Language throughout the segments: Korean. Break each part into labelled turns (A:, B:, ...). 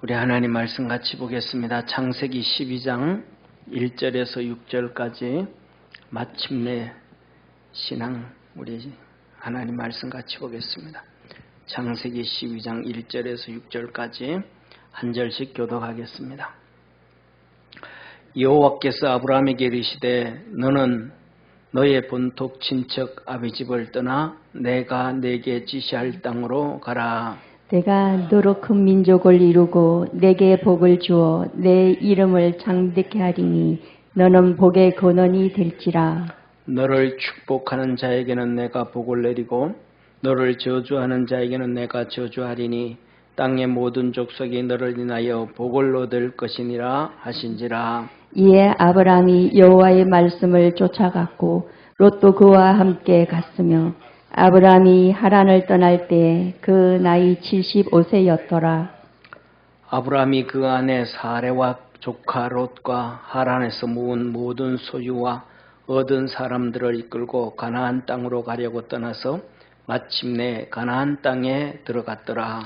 A: 우리 하나님 말씀 같이 보겠습니다. 창세기 12장 1절에서 6절까지 마침내 신앙, 우리 하나님 말씀 같이 보겠습니다. 창세기 12장 1절에서 6절까지 한 절씩 교독하겠습니다. 여호와께서 아브라함에게 이르시되 너는 너의 본토 친척 아비집을 떠나 내가 내게 지시할 땅으로 가라.
B: 내가 너로 큰 민족을 이루고 내게 복을 주어 내 이름을 창대케 하리니 너는 복의 근원이 될지라.
A: 너를 축복하는 자에게는 내가 복을 내리고 너를 저주하는 자에게는 내가 저주하리니 땅의 모든 족속이 너를 인하여 복을 얻을 것이니라 하신지라.
B: 이에 아브라함이 여호와의 말씀을 쫓아갔고 롯도 그와 함께 갔으며 아브라함이 하란을 떠날 때 그 나이 75세였더라.
A: 아브라함이 그 안에 사레와 조카 롯과 하란에서 모은 모든 소유와 얻은 사람들을 이끌고 가나안 땅으로 가려고 떠나서 마침내 가나안 땅에 들어갔더라.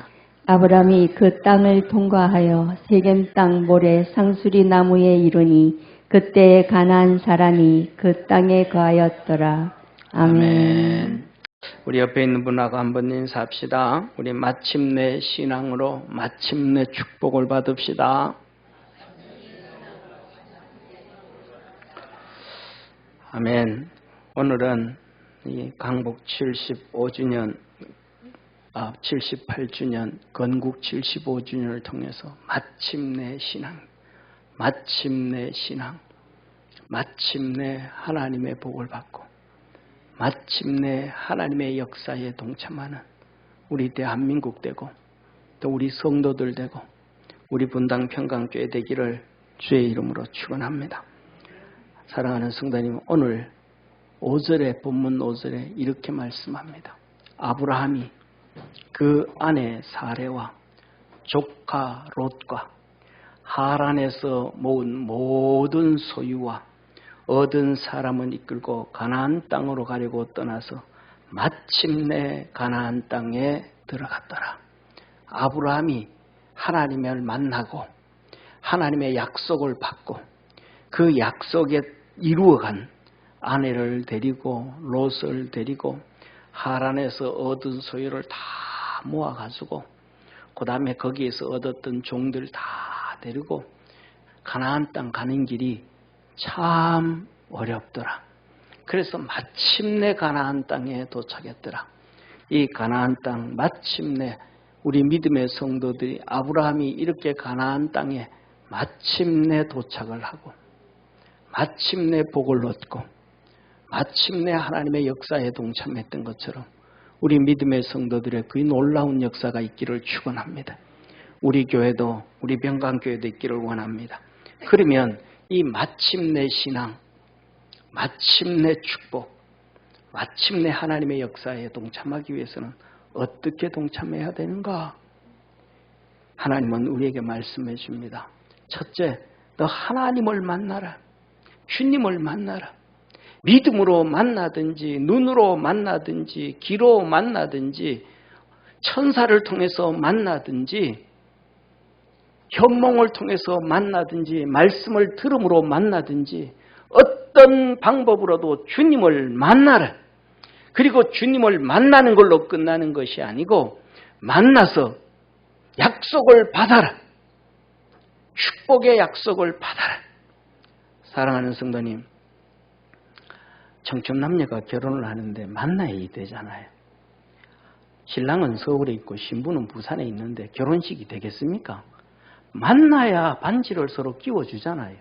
B: 아브라함이 그 땅을 통과하여 세겜 땅 모래 상수리 나무에 이르니 그때 가나안 사람이 그 땅에 거하였더라. 아멘.
A: 우리 옆에 있는 분하고 한번 인사합시다. 우리 마침내 신앙으로 마침내 축복을 받읍시다. 아멘. 오늘은 이 강복 78주년 건국 75주년을 통해서 마침내 신앙, 마침내 하나님의 복을 받고 마침내 하나님의 역사에 동참하는 우리 대한민국 되고 또 우리 성도들 되고 우리 분당 평강교회 되기를 주의 이름으로 축원합니다. 사랑하는 성도님, 오늘 5절에 본문 5절에 이렇게 말씀합니다. 아브라함이 그 아내 사레와 조카 롯과 하란에서 모은 모든 소유와 얻은 사람은 이끌고 가나안 땅으로 가려고 떠나서 마침내 가나안 땅에 들어갔더라. 아브라함이 하나님을 만나고 하나님의 약속을 받고 그 약속에 이루어간 아내를 데리고 롯을 데리고 하란에서 얻은 소유를 다 모아가지고 그 다음에 거기에서 얻었던 종들 다 데리고 가나안 땅 가는 길이 참 어렵더라. 그래서 마침내 가나안 땅에 도착했더라. 이 가나안 땅 마침내 우리 믿음의 성도들이 아브라함이 이렇게 가나안 땅에 마침내 도착을 하고 마침내 복을 얻고 마침내 하나님의 역사에 동참했던 것처럼 우리 믿음의 성도들의 그 놀라운 역사가 있기를 축원합니다. 우리 교회도 우리 평강교회도 있기를 원합니다. 그러면 이 마침내 신앙, 마침내 축복, 마침내 하나님의 역사에 동참하기 위해서는 어떻게 동참해야 되는가? 하나님은 우리에게 말씀해 줍니다. 첫째, 너 하나님을 만나라. 주님을 만나라. 믿음으로 만나든지 눈으로 만나든지 귀로 만나든지 천사를 통해서 만나든지 현몽을 통해서 만나든지 말씀을 들음으로 만나든지 어떤 방법으로도 주님을 만나라. 그리고 주님을 만나는 걸로 끝나는 것이 아니고 만나서 약속을 받아라. 축복의 약속을 받아라. 사랑하는 성도님, 청춘남녀가 결혼을 하는데 만나야 되잖아요. 신랑은 서울에 있고 신부는 부산에 있는데 결혼식이 되겠습니까? 만나야 반지를 서로 끼워주잖아요.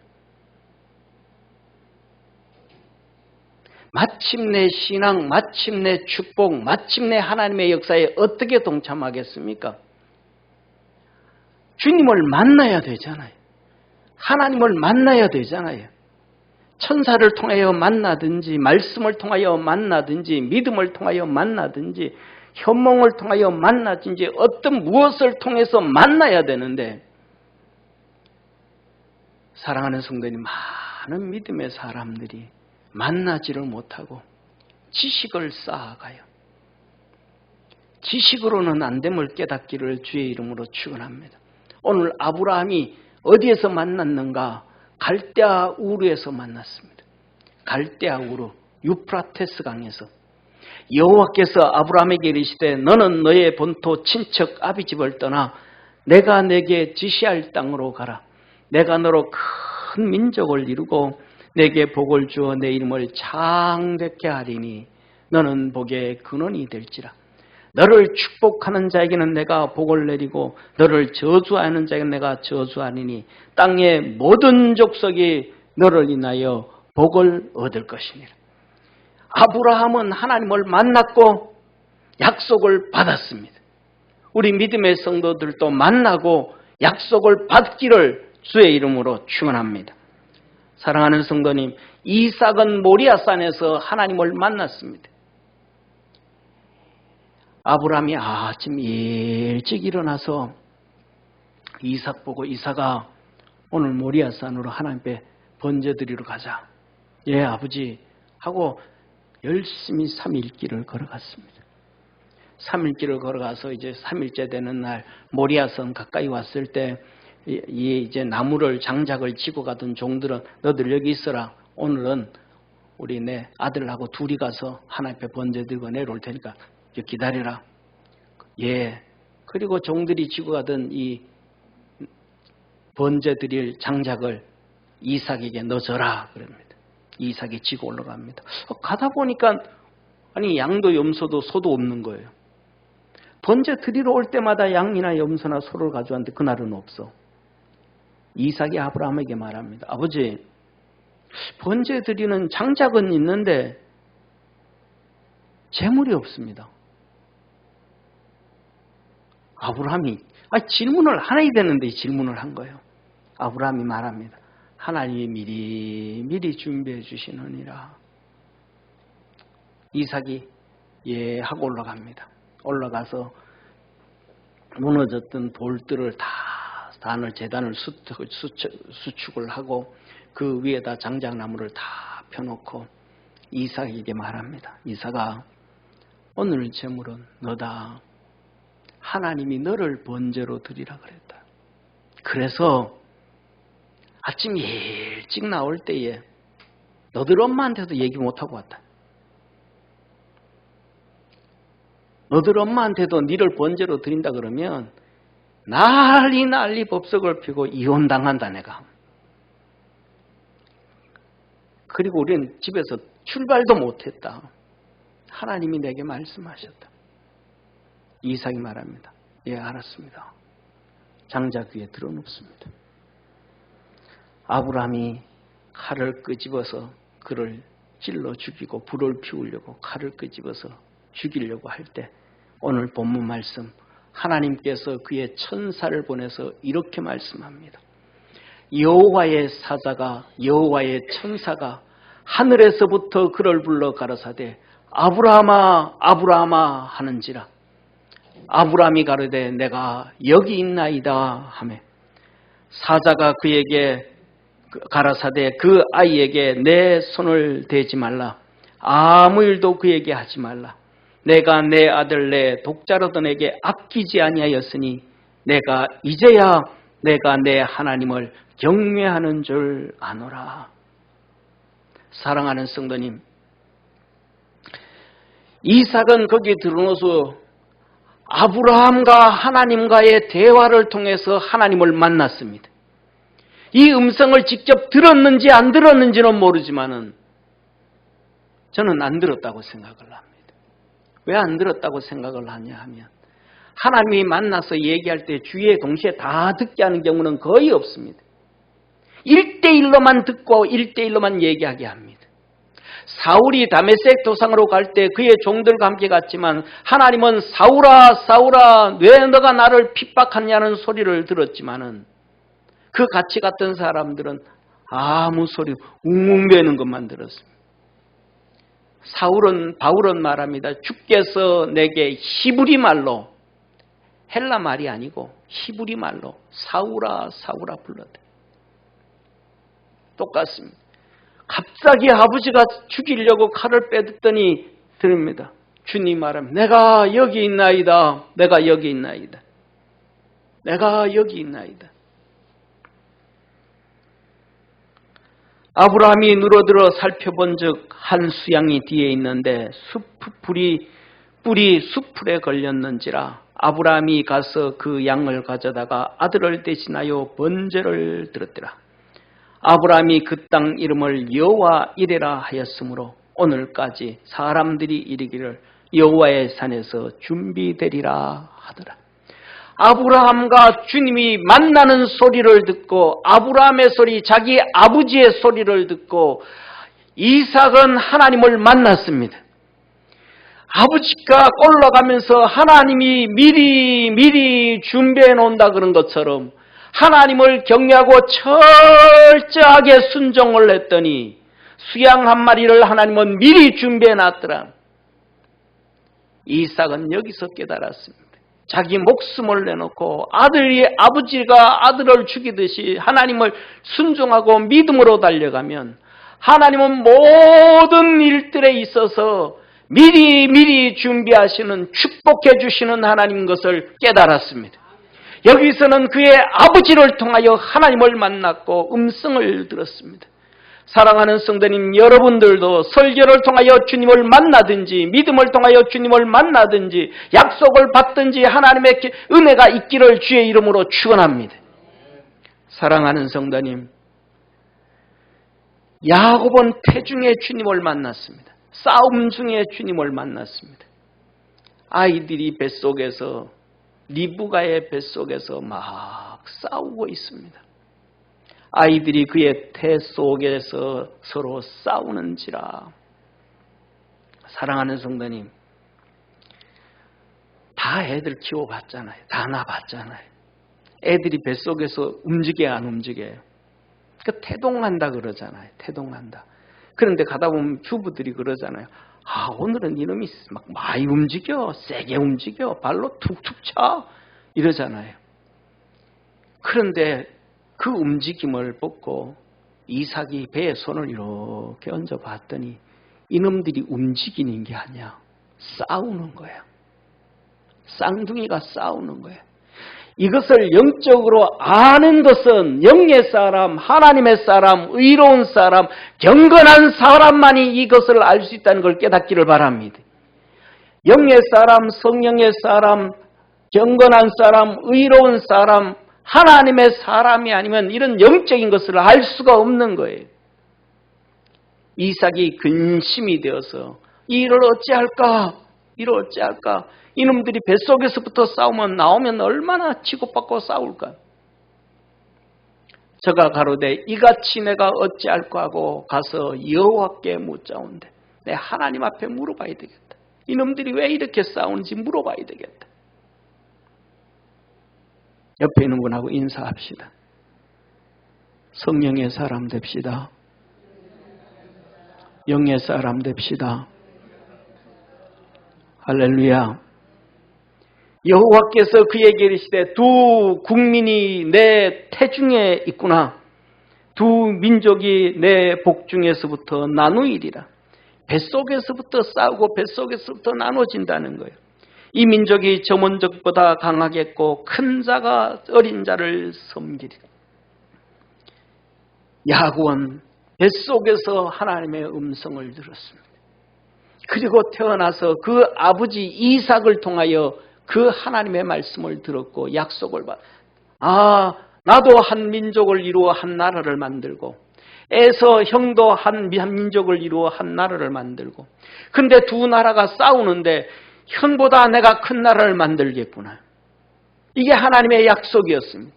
A: 마침내 신앙, 마침내 축복, 마침내 하나님의 역사에 어떻게 동참하겠습니까? 주님을 만나야 되잖아요. 하나님을 만나야 되잖아요. 천사를 통하여 만나든지 말씀을 통하여 만나든지 믿음을 통하여 만나든지 현몽을 통하여 만나든지 어떤 무엇을 통해서 만나야 되는데 사랑하는 성도님, 많은 믿음의 사람들이 만나지를 못하고 지식을 쌓아가요. 지식으로는 안 됨을 깨닫기를 주의 이름으로 축원합니다. 오늘 아브라함이 어디에서 만났는가? 갈대아 우르에서 만났습니다. 갈대아 우르, 유프라테스 강에서. 여호와께서 아브라함에게 이르시되 너는 너의 본토 친척 아비집을 떠나 내가 내게 지시할 땅으로 가라. 내가 너로 큰 민족을 이루고 내게 복을 주어 내 이름을 창대케 하리니 너는 복의 근원이 될지라. 너를 축복하는 자에게는 내가 복을 내리고 너를 저주하는 자에게는 내가 저주하리니 땅의 모든 족속이 너를 인하여 복을 얻을 것이니라. 아브라함은 하나님을 만났고 약속을 받았습니다. 우리 믿음의 성도들도 만나고 약속을 받기를 주의 이름으로 축원합니다. 사랑하는 성도님, 이삭은 모리아산에서 하나님을 만났습니다. 아브라함이 아침 일찍 일어나서 이삭 보고 이삭아 오늘 모리아산으로 하나님께 번제드리러 가자. 예 아버지 하고 열심히 3일길을 걸어갔습니다. 3일길을 걸어가서 이제 3일째 되는 날 모리아산 가까이 왔을 때 이제 나무를 장작을 지고 가던 종들은 너들 여기 있어라. 오늘은 우리 내 아들하고 둘이 가서 하나님 앞에 번제 들고 내려올 테니까 기다리라. 예. 그리고 종들이 지고 가던 이 번제 드릴 장작을 이삭에게 넣어줘라 그럽니다. 이삭이 지고 올라갑니다. 가다 보니까 아니 양도 염소도 소도 없는 거예요. 번제 드리러 올 때마다 양이나 염소나 소를 가져왔는데 그날은 없어. 이삭이 아브라함에게 말합니다. 아버지, 번제 드리는 장작은 있는데 재물이 없습니다. 아브라함이 질문을 하나야 되는데 질문을 한 거예요. 아브라함이 말합니다. 하나님이 미리 준비해 주시느니라. 이삭이 예 하고 올라갑니다. 올라가서 무너졌던 돌들을 다 재단을 수축을 하고 그 위에다 장작나무를 다 펴놓고 이삭에게 말합니다. 이삭아, 오늘 제물은 너다. 하나님이 너를 번제로 드리라 그랬다. 그래서 아침 일찍 나올 때에 너들 엄마한테도 얘기 못하고 왔다. 너들 엄마한테도 니를 번제로 드린다 그러면 난리 법석을 피고 이혼당한다 내가. 그리고 우리는 집에서 출발도 못했다. 하나님이 내게 말씀하셨다. 이삭이 말합니다. 예, 알았습니다. 장작 위에 들어놓습니다. 아브라함이 칼을 끄집어서 그를 찔러 죽이고 불을 피우려고 칼을 끄집어서 죽이려고 할 때 오늘 본문 말씀 하나님께서 그의 천사를 보내서 이렇게 말씀합니다. 여호와의 사자가 여호와의 천사가 하늘에서부터 그를 불러 가라사대 아브라함아 아브라함아 하는지라. 아브라함이 가로되 내가 여기 있나이다 하매 사자가 그에게 가라사대 그 아이에게 내 손을 대지 말라. 아무 일도 그에게 하지 말라. 내가 내 아들 내 독자로던 에게 아끼지 아니하였으니 내가 이제야 내가 내 하나님을 경외하는 줄 아노라. 사랑하는 성도님, 이삭은 거기에 들어놓아서 아브라함과 하나님과의 대화를 통해서 하나님을 만났습니다. 이 음성을 직접 들었는지 안 들었는지는 모르지만은 저는 안 들었다고 생각을 합니다. 왜 안 들었다고 생각을 하냐 하면 하나님이 만나서 얘기할 때 주위에 동시에 다 듣게 하는 경우는 거의 없습니다. 1대1로만 듣고 1대1로만 얘기하게 합니다. 사울이 다메섹 도상으로 갈 때 그의 종들과 함께 갔지만 하나님은 사울아 사울아 왜 너가 나를 핍박하냐는 소리를 들었지만은 그 같이 갔던 사람들은 아무 소리 웅웅대는 것만 들었습니다. 바울은 말합니다. 주께서 내게 히브리 말로 헬라 말이 아니고 히브리 말로 사울아 사울아 불렀대. 똑같습니다. 갑자기 아버지가 죽이려고 칼을 빼듣더니 들립니다. 주님 말합니다. 내가 여기 있나이다. 내가 여기 있나이다. 내가 여기 있나이다. 아브라함이 누러들어 살펴본 즉 한 수양이 뒤에 있는데 뿔이 수풀에 걸렸는지라 아브라함이 가서 그 양을 가져다가 아들을 대신하여 번제를 드렸더라. 아브라함이 그 땅 이름을 여호와 이레라 하였으므로 오늘까지 사람들이 이르기를 여호와의 산에서 준비되리라 하더라. 아브라함과 주님이 만나는 소리를 듣고 아브라함의 소리, 자기 아버지의 소리를 듣고 이삭은 하나님을 만났습니다. 아버지가 올라가면서 하나님이 미리 준비해 놓는다 그런 것처럼 하나님을 경외하고 철저하게 순종을 했더니 수양 한 마리를 하나님은 미리 준비해 놨더라. 이삭은 여기서 깨달았습니다. 자기 목숨을 내놓고 아버지가 아들을 죽이듯이 하나님을 순종하고 믿음으로 달려가면 하나님은 모든 일들에 있어서 미리 준비하시는 축복해 주시는 하나님 것을 깨달았습니다. 여기서는 그의 아버지를 통하여 하나님을 만났고 음성을 들었습니다. 사랑하는 성도님, 여러분들도 설교를 통하여 주님을 만나든지 믿음을 통하여 주님을 만나든지 약속을 받든지 하나님의 은혜가 있기를 주의 이름으로 축원합니다. 사랑하는 성도님, 야곱은 태중에 주님을 만났습니다. 싸움 중에 주님을 만났습니다. 아이들이 뱃속에서 리브가의 뱃속에서 막 싸우고 있습니다. 아이들이 그의 태 속에서 서로 싸우는지라. 사랑하는 성도님, 다 애들 키워봤잖아요. 다 낳아봤잖아요. 애들이 뱃속에서 움직여야 안 움직여요? 그 태동한다 그러잖아요. 태동한다. 그런데 가다 보면 주부들이 그러잖아요. 오늘은 이놈이 막 많이 움직여, 세게 움직여, 발로 툭툭 차 이러잖아요. 그런데 그 움직임을 보고 이삭이 배에 손을 이렇게 얹어 봤더니 이놈들이 움직이는 게 아니야. 싸우는 거야. 쌍둥이가 싸우는 거야. 이것을 영적으로 아는 것은 영의 사람, 하나님의 사람, 의로운 사람, 경건한 사람만이 이것을 알 수 있다는 걸 깨닫기를 바랍니다. 영의 사람, 성령의 사람, 경건한 사람, 의로운 사람, 하나님의 사람이 아니면 이런 영적인 것을 알 수가 없는 거예요. 이삭이 근심이 되어서 이를 어찌할까? 이를 어찌할까? 이놈들이 뱃속에서부터 싸우면 나오면 얼마나 치고받고 싸울까? 저가 가로되 이같이 내가 어찌할까 하고 가서 여호와께 묻자온대. 내 하나님 앞에 물어봐야 되겠다. 이놈들이 왜 이렇게 싸우는지 물어봐야 되겠다. 옆에 있는 분하고 인사합시다. 성령의 사람 됩시다. 영의 사람 됩시다. 할렐루야. 여호와께서 그에게 이르시되 두 국민이 내 태중에 있구나. 두 민족이 내 복중에서부터 나누이리라. 뱃속에서부터 싸우고 뱃속에서부터 나눠진다는 거예요. 이 민족이 저 민족보다 강하겠고 큰 자가 어린 자를 섬기리라. 야곱은 뱃속에서 하나님의 음성을 들었습니다. 그리고 태어나서 그 아버지 이삭을 통하여 그 하나님의 말씀을 들었고 약속을 나도 한 민족을 이루어 한 나라를 만들고 에서 형도 한 민족을 이루어 한 나라를 만들고 근데 두 나라가 싸우는데 형보다 내가 큰 나라를 만들겠구나. 이게 하나님의 약속이었습니다.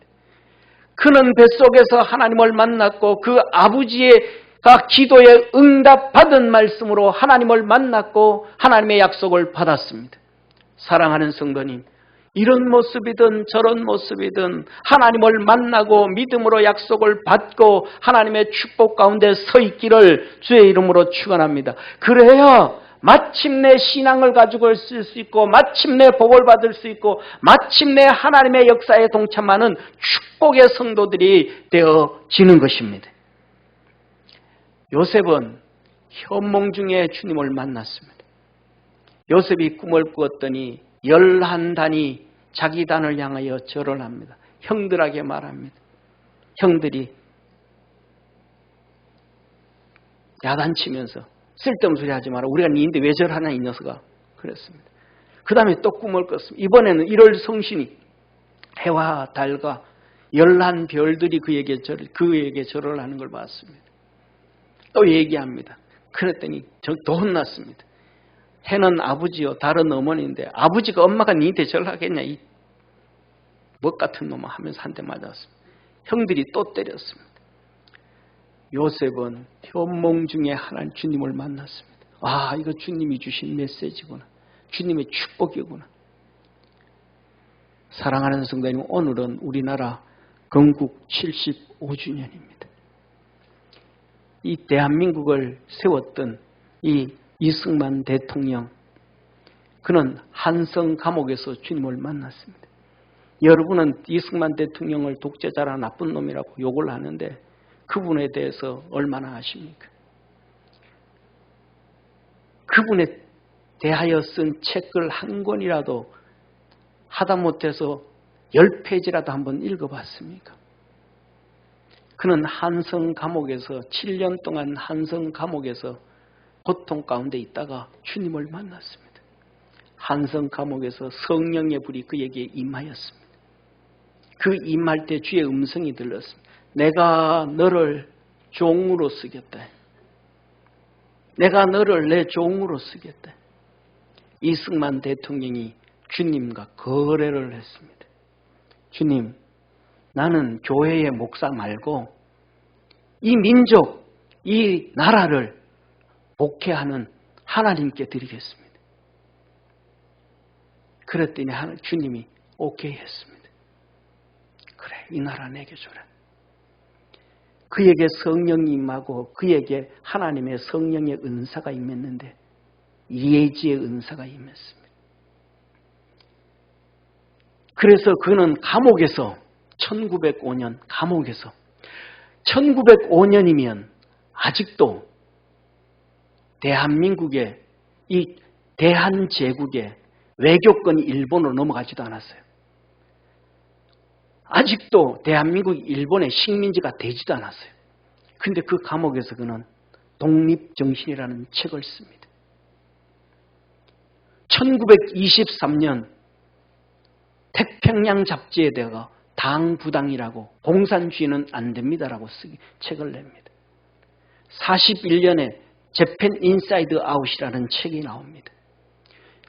A: 그는 뱃속에서 하나님을 만났고 그 아버지가 기도에 응답받은 말씀으로 하나님을 만났고 하나님의 약속을 받았습니다. 사랑하는 성도님, 이런 모습이든 저런 모습이든 하나님을 만나고 믿음으로 약속을 받고 하나님의 축복 가운데 서 있기를 주의 이름으로 축원합니다. 그래야 마침내 신앙을 가지고 쓸 수 있고 마침내 복을 받을 수 있고 마침내 하나님의 역사에 동참하는 축복의 성도들이 되어지는 것입니다. 요셉은 현몽 중에 주님을 만났습니다. 요셉이 꿈을 꾸었더니 11단이 자기 단을 향하여 절을 합니다. 형들에게 말합니다. 형들이 야단치면서 쓸데없는 소리 하지 마라. 우리가 니인데 왜 저러나 이 녀석아. 그랬습니다. 그 다음에 또 꿈을 꿨습니다. 이번에는 1월 성신이 해와 달과 11별들이 그에게 절을 하는 걸 봤습니다. 또 얘기합니다. 그랬더니 또 혼났습니다. 해는 아버지요 달은 어머니인데 아버지가 엄마가 니한테 절하겠냐 이 먹 같은 놈아 하면서 한 대 맞았습니다. 형들이 또 때렸습니다. 요셉은 현몽 중에 하나님 주님을 만났습니다. 아, 이거 주님이 주신 메시지구나. 주님의 축복이구나. 사랑하는 성도님, 오늘은 우리나라 건국 75주년입니다. 이 대한민국을 세웠던 이 이승만 대통령, 그는 한성 감옥에서 주님을 만났습니다. 여러분은 이승만 대통령을 독재자라 나쁜 놈이라고 욕을 하는데 그분에 대해서 얼마나 아십니까? 그분에 대하여 쓴 책을 한 권이라도 하다못해서 10페이지라도 한번 읽어봤습니까? 그는 한성 감옥에서 7년 동안 한성 감옥에서 고통 가운데 있다가 주님을 만났습니다. 한성 감옥에서 성령의 불이 그에게 임하였습니다. 그 임할 때 주의 음성이 들렸습니다. 내가 너를 종으로 쓰겠다. 내가 너를 내 종으로 쓰겠다. 이승만 대통령이 주님과 거래를 했습니다. 주님, 나는 교회의 목사 말고 이 민족, 이 나라를 목회하는 하나님께 드리겠습니다. 그랬더니 주님이 오케이 했습니다. 그래, 이 나라 내게 줘라. 그에게 성령이 임하고 그에게 하나님의 성령의 은사가 임했는데 예지의 은사가 임했습니다. 그래서 그는 감옥에서 1905년 감옥에서 1905년이면 아직도 대한민국의 이 대한제국의 외교권이 일본으로 넘어가지도 않았어요. 아직도 대한민국이 일본의 식민지가 되지도 않았어요. 그런데 그 감옥에서 그는 독립정신이라는 책을 씁니다. 1923년 태평양 잡지에 대가 당부당이라고 공산주의는 안 됩니다라고 책을 냅니다. 41년에 재팬 인사이드 아웃이라는 책이 나옵니다.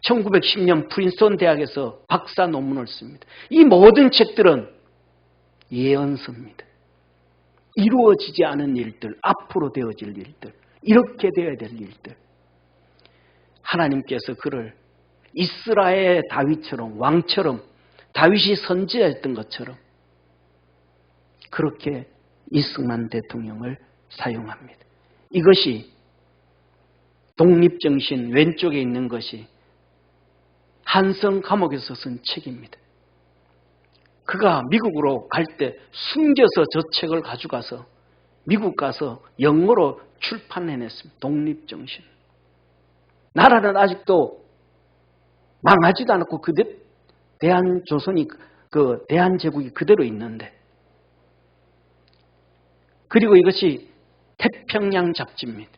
A: 1910년 프린스턴 대학에서 박사 논문을 씁니다. 이 모든 책들은 예언서입니다. 이루어지지 않은 일들, 앞으로 되어질 일들, 이렇게 되어야 될 일들. 하나님께서 그를 이스라엘 다윗처럼 왕처럼 다윗이 선지자였던 것처럼 그렇게 이승만 대통령을 사용합니다. 이것이 독립정신 왼쪽에 있는 것이 한성 감옥에서 쓴 책입니다. 그가 미국으로 갈 때 숨겨서 저 책을 가져가서 미국 가서 영어로 출판해냈습니다. 독립정신. 나라는 아직도 망하지도 않았고 대한조선이 대한제국이 그대로 있는데, 그리고 이것이 태평양 잡지입니다.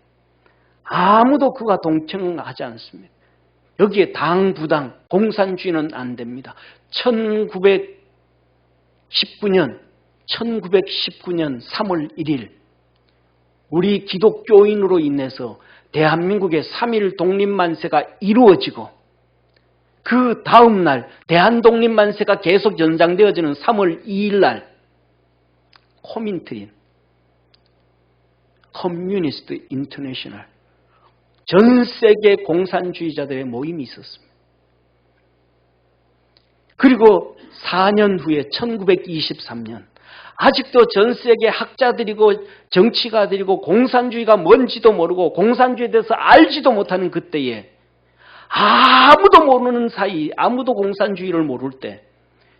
A: 아무도 그가 동청하지 않습니다. 여기에 당부당 공산주의는 안 됩니다. 1919년 3월 1일 우리 기독교인으로 인해서 대한민국의 3.1 독립만세가 이루어지고 그 다음 날 대한독립만세가 계속 연장되어지는 3월 2일 날 코민트린 커뮤니스트 인터내셔널 전 세계 공산주의자들의 모임이 있었습니다. 그리고 4년 후에 1923년 아직도 전 세계 학자들이고 정치가들이고 공산주의가 뭔지도 모르고 공산주의에 대해서 알지도 못하는 그때에 아무도 모르는 사이, 아무도 공산주의를 모를 때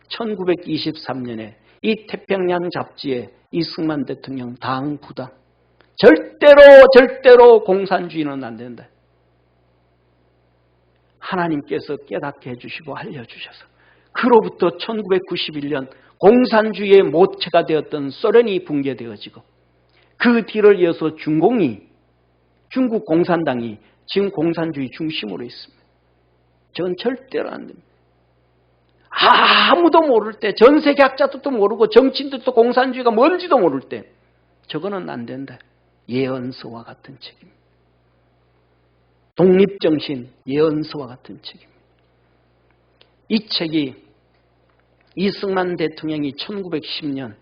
A: 1923년에 이 태평양 잡지에 이승만 대통령 당부당 절대로 공산주의는 안 된다. 하나님께서 깨닫게 해주시고 알려주셔서 그로부터 1991년 공산주의의 모체가 되었던 소련이 붕괴되어지고 그 뒤를 이어서 중국 공산당이 지금 공산주의 중심으로 있습니다. 저건 절대로 안 됩니다. 아무도 모를 때, 전 세계 학자들도 모르고 정치인들도 공산주의가 뭔지도 모를 때 저거는 안 된다. 예언서와 같은 책입니다. 독립정신, 예언서와 같은 책입니다. 이 책이 이승만 대통령이 1910년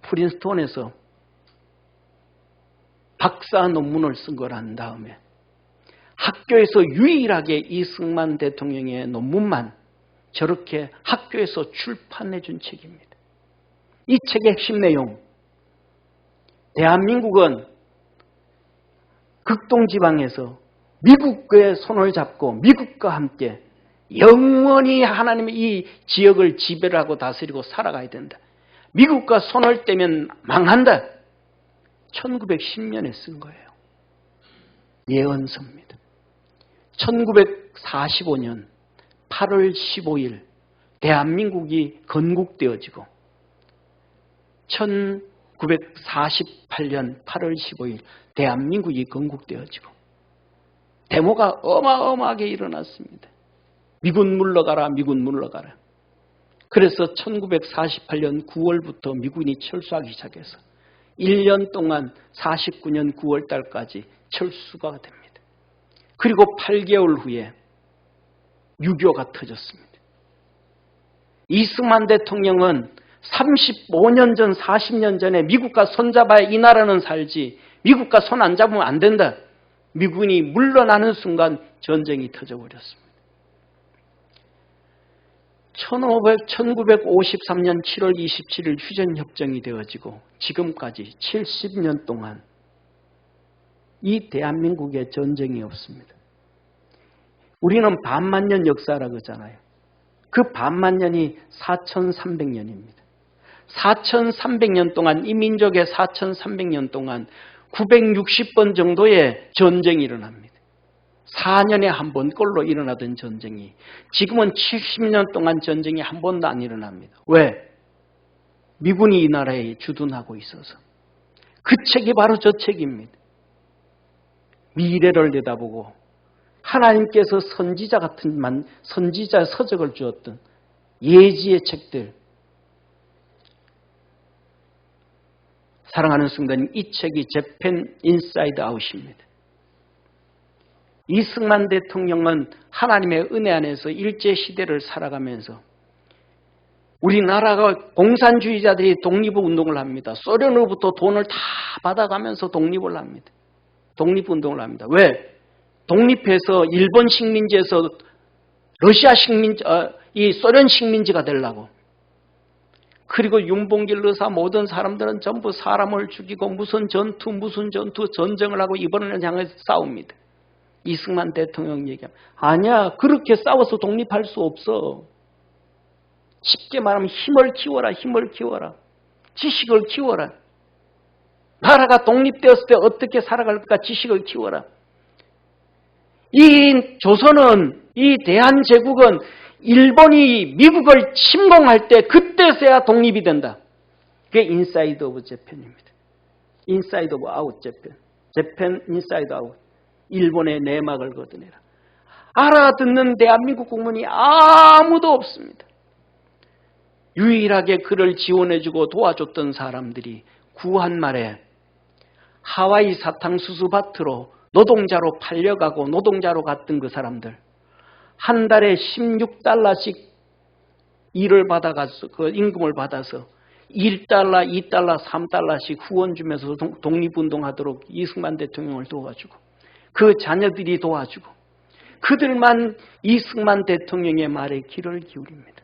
A: 프린스턴에서 박사 논문을 쓴 걸 한 다음에 학교에서 유일하게 이승만 대통령의 논문만 저렇게 학교에서 출판해 준 책입니다. 이 책의 핵심 내용, 대한민국은 극동지방에서 미국과의 손을 잡고 미국과 함께 영원히 하나님의 이 지역을 지배를 하고 다스리고 살아가야 된다. 미국과 손을 떼면 망한다. 1910년에 쓴 거예요. 예언서입니다. 1945년 8월 15일 대한민국이 건국되어지고 1948년 8월 15일 대한민국이 건국되어지고 데모가 어마어마하게 일어났습니다. 미군 물러가라, 미군 물러가라. 그래서 1948년 9월부터 미군이 철수하기 시작해서 1년 동안 49년 9월 달까지 철수가 됩니다. 그리고 8개월 후에 6.25가 터졌습니다. 이승만 대통령은 35년 전, 40년 전에 미국과 손잡아야 이 나라는 살지 미국과 손 안 잡으면 안 된다. 미군이 물러나는 순간 전쟁이 터져버렸습니다. 1953년 7월 27일 휴전협정이 되어지고 지금까지 70년 동안 이 대한민국에 전쟁이 없습니다. 우리는 반만년 역사라고 하잖아요. 그 반만년이 4300년입니다. 4300년 동안 이 민족의 4300년 동안 960번 정도의 전쟁이 일어납니다. 4년에 한 번 꼴로 일어나던 전쟁이 지금은 70년 동안 전쟁이 한 번도 안 일어납니다. 왜? 미군이 이 나라에 주둔하고 있어서. 그 책이 바로 저 책입니다. 미래를 내다보고 하나님께서 선지자 서적을 주었던 예지의 책들. 사랑하는 성도님, 이 책이 재팬 인사이드 아웃입니다. 이승만 대통령은 하나님의 은혜 안에서 일제시대를 살아가면서 우리나라가 공산주의자들이 독립운동을 합니다. 소련으로부터 돈을 다 받아가면서 독립을 합니다. 독립운동을 합니다. 왜? 독립해서 일본 식민지에서 러시아 식민지, 이 소련 식민지가 되려고. 그리고 윤봉길 의사 모든 사람들은 전부 사람을 죽이고 무슨 전투 전쟁을 하고 이번을 향해서 싸웁니다. 이승만 대통령 얘기하면 아니야, 그렇게 싸워서 독립할 수 없어. 쉽게 말하면 힘을 키워라. 지식을 키워라. 나라가 독립되었을 때 어떻게 살아갈까 지식을 키워라. 이 조선은, 이 대한제국은 일본이 미국을 침공할 때 그때서야 독립이 된다. 그게 인사이드 오브 재팬입니다. 인사이드 오브 아웃 재팬. 재팬 인사이드 아웃. 일본의 내막을 걷어내라. 알아듣는 대한민국 국민이 아무도 없습니다. 유일하게 그를 지원해주고 도와줬던 사람들이 구한 말에 하와이 사탕수수 밭으로 노동자로 팔려가고 노동자로 갔던 그 사람들 한 달에 $16씩 일을 받아가서 그 임금을 받아서 $1, $2, $3씩 후원 주면서 독립운동하도록 이승만 대통령을 도와주고 그 자녀들이 도와주고 그들만 이승만 대통령의 말에 귀를 기울입니다.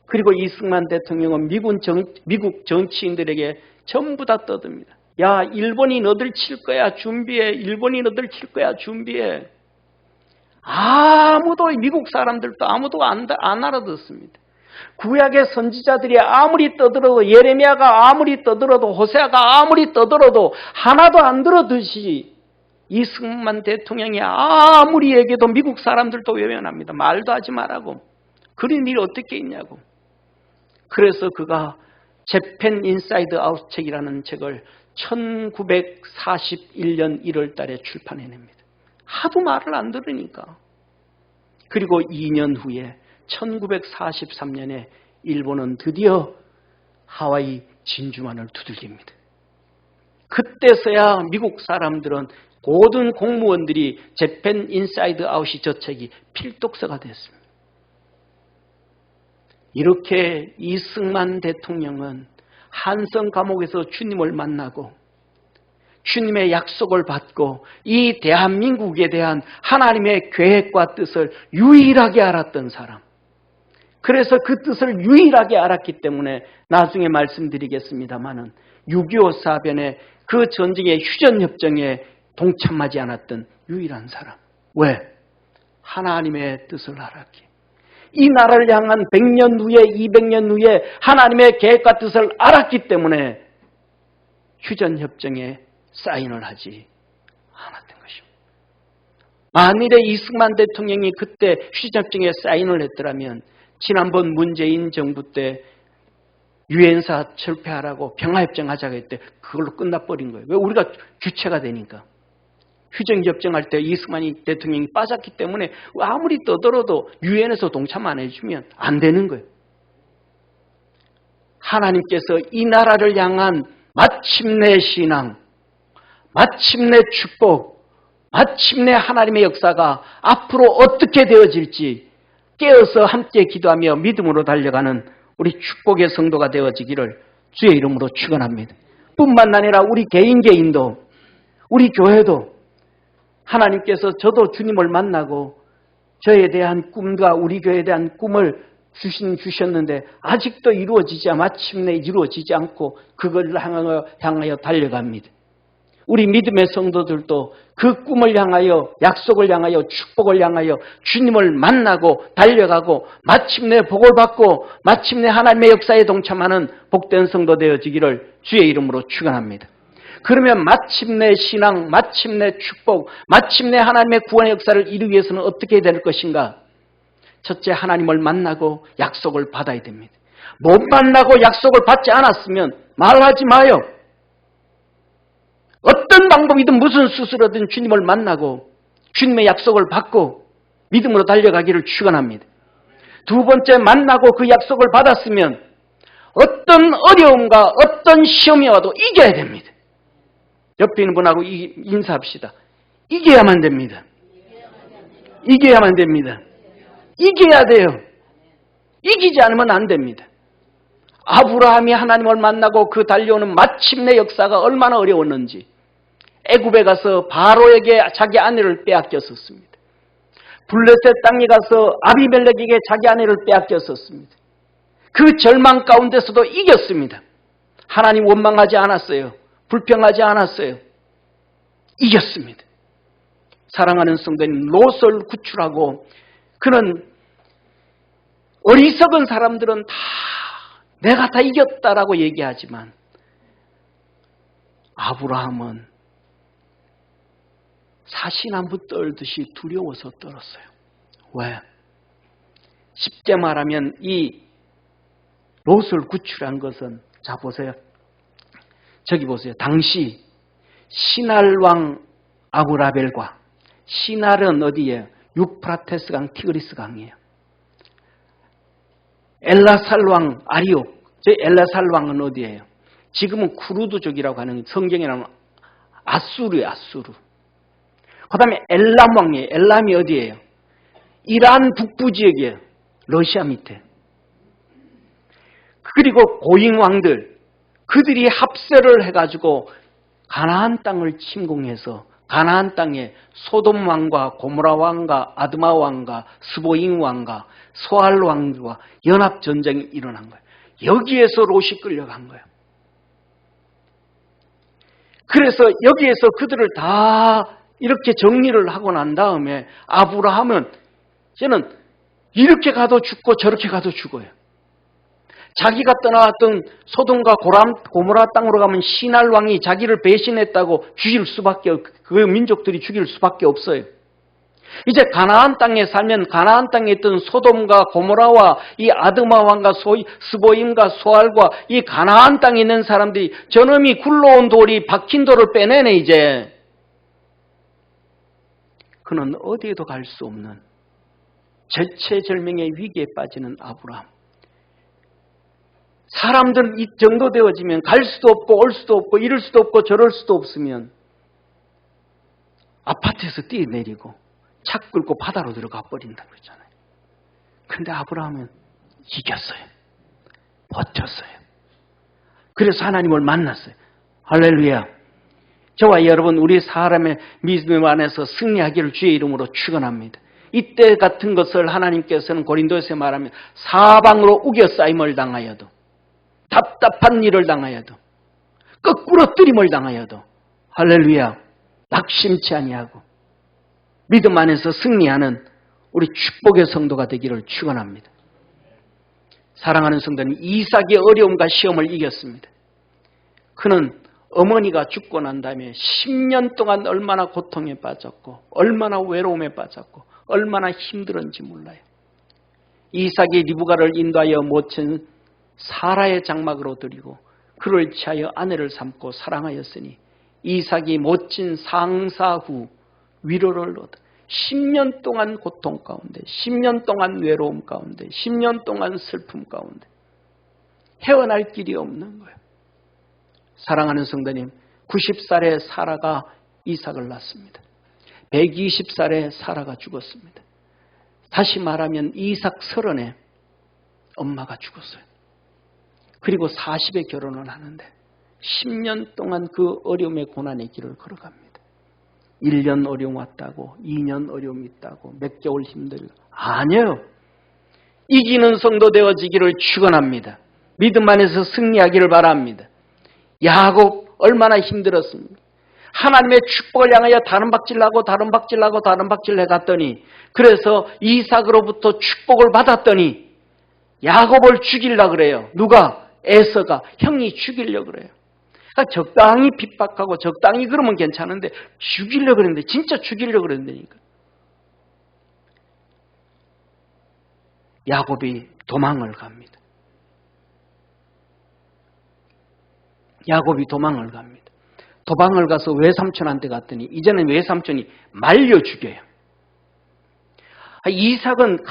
A: 그리고 이승만 대통령은 미국 정치인들에게 전부 다 떠듭니다. 야, 일본이 너들 칠 거야, 준비해. 일본이 너들 칠 거야, 준비해. 아무도, 미국 사람들도 아무도 안 알아듣습니다. 구약의 선지자들이 아무리 떠들어도, 예레미야가 아무리 떠들어도, 호세아가 아무리 떠들어도 하나도 안 들어듣지. 이승만 대통령이 아무리 얘기해도 미국 사람들도 외면합니다. 말도 하지 말라고. 그런 일이 어떻게 있냐고. 그래서 그가 재팬 인사이드 아웃 책이라는 책을 1941년 1월 달에 출판해냅니다. 하도 말을 안 들으니까. 그리고 2년 후에 1943년에 일본은 드디어 하와이 진주만을 두들깁니다. 그때서야 미국 사람들은 모든 공무원들이 재팬 인사이드 아웃이 저 책이 필독서가 됐습니다. 이렇게 이승만 대통령은 한성 감옥에서 주님을 만나고 주님의 약속을 받고 이 대한민국에 대한 하나님의 계획과 뜻을 유일하게 알았던 사람. 그래서 그 뜻을 유일하게 알았기 때문에 나중에 말씀드리겠습니다마는 6.25 사변의 그 전쟁의 휴전협정에 동참하지 않았던 유일한 사람. 왜? 하나님의 뜻을 알았기. 이 나라를 향한 100년 후에 200년 후에 하나님의 계획과 뜻을 알았기 때문에 휴전협정에 사인을 하지 않았던 것입니다. 만일에 이승만 대통령이 그때 휴전협정에 사인을 했더라면 지난번 문재인 정부 때 유엔사 철폐하라고 평화협정 하자고 했을 때 그걸로 끝나버린 거예요. 왜? 우리가 주체가 되니까. 휴전협정할 때 이승만 대통령이 빠졌기 때문에 아무리 떠들어도 유엔에서 동참 안 해주면 안 되는 거예요. 하나님께서 이 나라를 향한 마침내 신앙, 마침내 축복, 마침내 하나님의 역사가 앞으로 어떻게 되어질지 깨어서 함께 기도하며 믿음으로 달려가는 우리 축복의 성도가 되어지기를 주의 이름으로 축원합니다. 뿐만 아니라 우리 개인도 우리 교회도 하나님께서 저도 주님을 만나고 저에 대한 꿈과 우리 교회에 대한 꿈을 주셨는데 아직도 마침내 이루어지지 않고 그걸 향하여 달려갑니다. 우리 믿음의 성도들도 그 꿈을 향하여 약속을 향하여 축복을 향하여 주님을 만나고 달려가고 마침내 복을 받고 마침내 하나님의 역사에 동참하는 복된 성도 되어지기를 주의 이름으로 축원합니다. 그러면 마침내 신앙, 마침내 축복, 마침내 하나님의 구원의 역사를 이루기 위해서는 어떻게 될 것인가? 첫째, 하나님을 만나고 약속을 받아야 됩니다. 못 만나고 약속을 받지 않았으면 말하지 마요. 어떤 방법이든 무슨 수술이든 주님을 만나고 주님의 약속을 받고 믿음으로 달려가기를 축원합니다. 두 번째, 만나고 그 약속을 받았으면 어떤 어려움과 어떤 시험이 와도 이겨야 됩니다. 옆에 있는 분하고 인사합시다. 이겨야만 됩니다. 이겨야만 됩니다. 이겨야 돼요. 이기지 않으면 안 됩니다. 아브라함이 하나님을 만나고 그 달려오는 마침내 역사가 얼마나 어려웠는지 애굽에 가서 바로에게 자기 아내를 빼앗겼었습니다. 블레셋 땅에 가서 아비멜렉에게 자기 아내를 빼앗겼었습니다. 그 절망 가운데서도 이겼습니다. 하나님 원망하지 않았어요. 불평하지 않았어요. 이겼습니다. 사랑하는 성도님, 롯을 구출하고 그는 어리석은 사람들은 다 내가 다 이겼다라고 얘기하지만 아브라함은 사시나무 떨듯이 두려워서 떨었어요. 왜? 쉽게 말하면 이 롯을 구출한 것은 자 보세요. 저기 보세요. 당시 시날왕 아브라벨과 시날은 어디예요? 유프라테스 강, 티그리스 강이에요. 엘라살왕 아리옥, 저 엘라살왕은 어디예요? 지금은 쿠르드족이라고 하는 성경에 나오는 아수르예요. 아수르. 그 다음에 엘람왕이에요. 엘람이 어디예요? 이란 북부 지역이에요. 러시아 밑에. 그리고 고잉왕들, 그들이 합세를 해가지고 가나안 땅을 침공해서 가나안 땅에 소돔 왕과 고모라 왕과 아드마 왕과 스보잉 왕과 소알 왕과 연합 전쟁이 일어난 거예요. 여기에서 롯이 끌려간 거예요. 그래서 여기에서 그들을 다 이렇게 정리를 하고 난 다음에 아브라함은 저는 이렇게 가도 죽고 저렇게 가도 죽어요. 자기가 떠나왔던 소돔과 고모라 땅으로 가면 시날 왕이 자기를 배신했다고 죽일 수밖에, 그 민족들이 죽일 수밖에 없어요. 이제 가나안 땅에 살면 가나안 땅에 있던 소돔과 고모라와 이 아드마 왕과 스보임과 소알과 이 가나안 땅에 있는 사람들이 저놈이 굴러온 돌이 박힌 돌을 빼내네 이제. 그는 어디에도 갈 수 없는 절체절명의 위기에 빠지는 아브라함. 사람들 이 정도 되어지면 갈 수도 없고 올 수도 없고 이럴 수도 없고 저럴 수도 없으면 아파트에서 뛰어내리고 차 끌고 바다로 들어가 버린다고 그러잖아요. 그런데 아브라함은 이겼어요. 버텼어요. 그래서 하나님을 만났어요. 할렐루야. 저와 여러분 우리 사람의 믿음 안에서 승리하기를 주의 이름으로 축원합니다. 이때 같은 것을 하나님께서는 고린도에서 말하면 사방으로 우겨싸임을 당하여도 답답한 일을 당하여도 거꾸로 뜨림을 당하여도 할렐루야 낙심치 아니하고 믿음 안에서 승리하는 우리 축복의 성도가 되기를 축원합니다. 사랑하는 성도님, 이삭의 어려움과 시험을 이겼습니다. 그는 어머니가 죽고 난 다음에 10년 동안 얼마나 고통에 빠졌고 얼마나 외로움에 빠졌고 얼마나 힘들었는지 몰라요. 이삭이 리브가를 인도하여 모친 사라의 장막으로 드리고 그를 취하여 아내를 삼고 사랑하였으니 이삭이 모친 상사 후 위로를 얻어 10년 동안 고통 가운데 10년 동안 외로움 가운데 10년 동안 슬픔 가운데 헤어날 길이 없는 거예요. 사랑하는 성도님, 90살의 사라가 이삭을 낳습니다. 120살에 사라가 죽었습니다. 다시 말하면 이삭 30에 엄마가 죽었어요. 그리고 40에 결혼을 하는데 10년 동안 그 어려움의 고난의 길을 걸어갑니다. 1년 어려움 왔다고 2년 어려움 있다고 몇 개월 힘들고 아니에요. 이기는 성도 되어지기를 축원합니다. 믿음 안에서 승리하기를 바랍니다. 야곱 얼마나 힘들었습니까? 하나님의 축복을 향하여 다른 박질하고 다른 박질하고 다른 박질을 해갔더니 그래서 이삭으로부터 축복을 받았더니 야곱을 죽이려고 그래요. 누가? 에서가 형이 죽이려고 그래요. 그러니까 적당히 핍박하고 적당히 그러면 괜찮은데 죽이려고 그랬는데 진짜 죽이려고 그랬다니까. 야곱이 도망을 갑니다. 야곱이 도망을 갑니다. 도망을 가서 외삼촌한테 갔더니 이제는 외삼촌이 말려 죽여요. 이삭은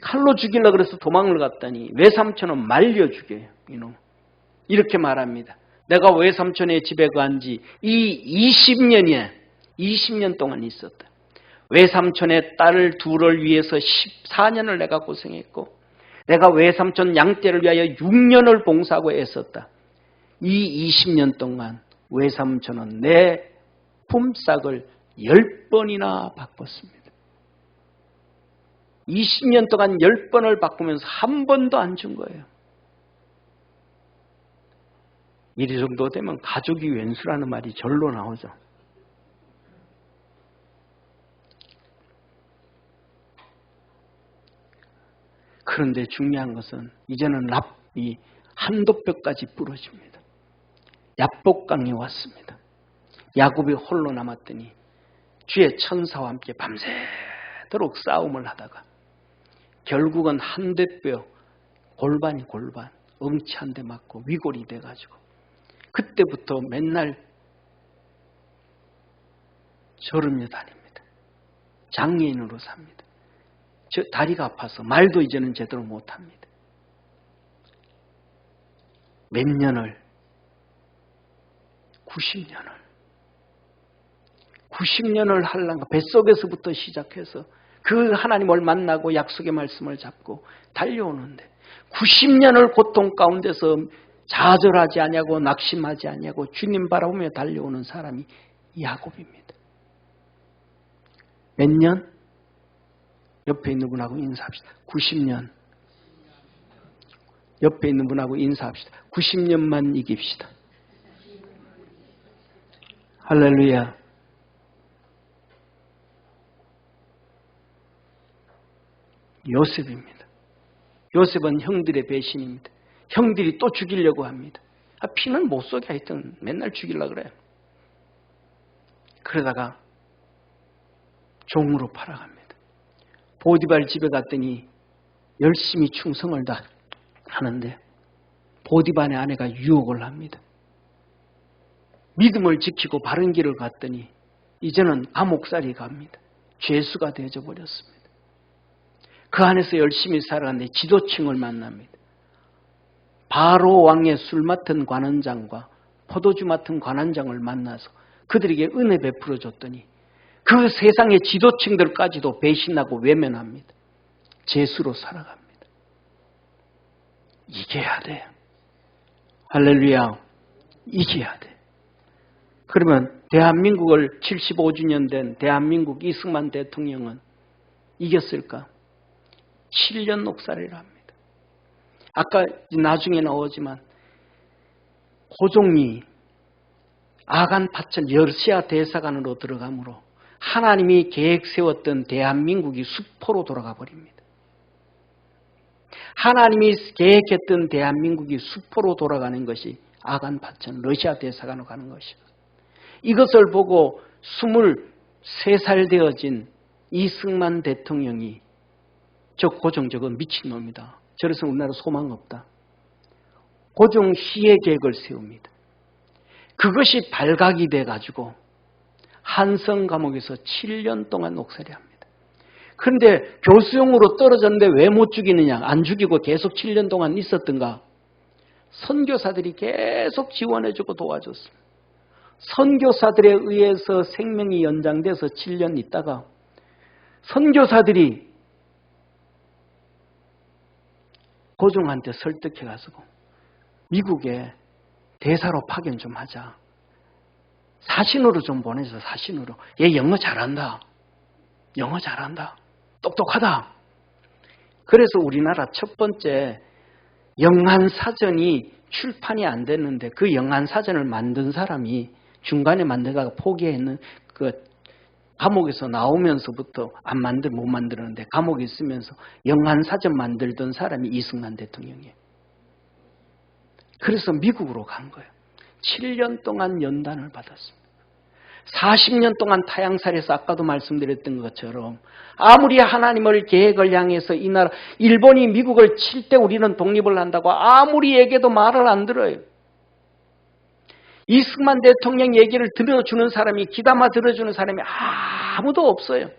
A: 칼로 죽이려고 그래서 도망을 갔더니 외삼촌은 말려 죽여요. 이놈. 이렇게 말합니다. 내가 외삼촌의 집에 간 지 이 20년 동안 있었다. 외삼촌의 딸 둘을 위해서 14년을 내가 고생했고 내가 외삼촌 양떼를 위하여 6년을 봉사하고 애썼다. 이 20년 동안 외삼촌은 내 품삯을 10번이나 바꿨습니다. 20년 동안 10번을 바꾸면서 한 번도 안 준 거예요. 이 정도 되면 가족이 왼수라는 말이 절로 나오죠. 그런데 중요한 것은 이제는 이 한도뼈까지 부러집니다. 야복강이 왔습니다. 야곱이 홀로 남았더니 주의 천사와 함께 밤새도록 싸움을 하다가 결국은 한 대뼈 골반 엉치 한 대 맞고 위골이 돼가지고 그때부터 맨날 저르며 다닙니다. 장애인으로 삽니다. 다리가 아파서 말도 이제는 제대로 못합니다. 몇 년을 90년을 하려니까 뱃속에서부터 시작해서 그 하나님을 만나고 약속의 말씀을 잡고 달려오는데 90년을 고통 가운데서 좌절하지 아니하고 낙심하지 아니하고 주님 바라보며 달려오는 사람이 야곱입니다. 몇 년? 옆에 있는 분하고 인사합시다. 90년. 옆에 있는 분하고 인사합시다. 90년만 이깁시다. 할렐루야. 요셉입니다. 요셉은 형들의 배신입니다. 형들이 또 죽이려고 합니다. 피는 못 쏘게 하여튼 맨날 죽이려고 그래요. 그러다가 종으로 팔아갑니다. 보디발 집에 갔더니 열심히 충성을 다 하는데 보디발의 아내가 유혹을 합니다. 믿음을 지키고 바른 길을 갔더니 이제는 감옥살이 갑니다. 죄수가 되어져 버렸습니다. 그 안에서 열심히 살아가는데 지도층을 만납니다. 바로 왕의 술 맡은 관원장과 포도주 맡은 관원장을 만나서 그들에게 은혜 베풀어 줬더니 그 세상의 지도층들까지도 배신하고 외면합니다. 죄수로 살아갑니다. 이겨야 돼요. 할렐루야. 이겨야 돼. 그러면 대한민국을 75주년 된 대한민국 이승만 대통령은 이겼을까? 7년 녹살이라 합니다. 아까 나중에 나오지만 고종이 아간 파천 러시아 대사관으로 들어가므로 하나님이 계획 세웠던 대한민국이 수포로 돌아가 버립니다. 하나님이 계획했던 대한민국이 수포로 돌아가는 것이 아간 파천 러시아 대사관으로 가는 것이다. 이것을 보고 23살 되어진 이승만 대통령이 저 고종 저거 미친놈이다. 저래서 우리나라 소망 없다. 고종 희의 계획을 세웁니다. 그것이 발각이 돼가지고 한성 감옥에서 7년 동안 녹살이 합니다. 그런데 교수용으로 떨어졌는데 왜 못 죽이느냐? 안 죽이고 계속 7년 동안 있었던가? 선교사들이 계속 지원해주고 도와줬습니다. 선교사들에 의해서 생명이 연장돼서 7년 있다가 선교사들이 고종한테 설득해가지고 미국에 대사로 파견 좀 하자. 사신으로 좀 보내줘. 사신으로. 얘 영어 잘한다. 영어 잘한다. 똑똑하다. 그래서 우리나라 첫 번째 영한사전이 출판이 안 됐는데 그 영한사전을 만든 사람이 중간에 만들다가 포기했는 그 감옥에서 나오면서부터 못 만들었는데 감옥에 있으면서 영한사전 만들던 사람이 이승만 대통령이에요. 그래서 미국으로 간 거예요. 7년 동안 연단을 받았습니다. 40년 동안 타향살이에서 아까도 말씀드렸던 것처럼 아무리 하나님을 계획을 향해서 이 나라 일본이 미국을 칠 때 우리는 독립을 한다고 아무리 얘기해도 말을 안 들어요. 이승만 대통령 얘기를 들어주는 사람이 귀담아 들어주는 사람이 아무도 없어요.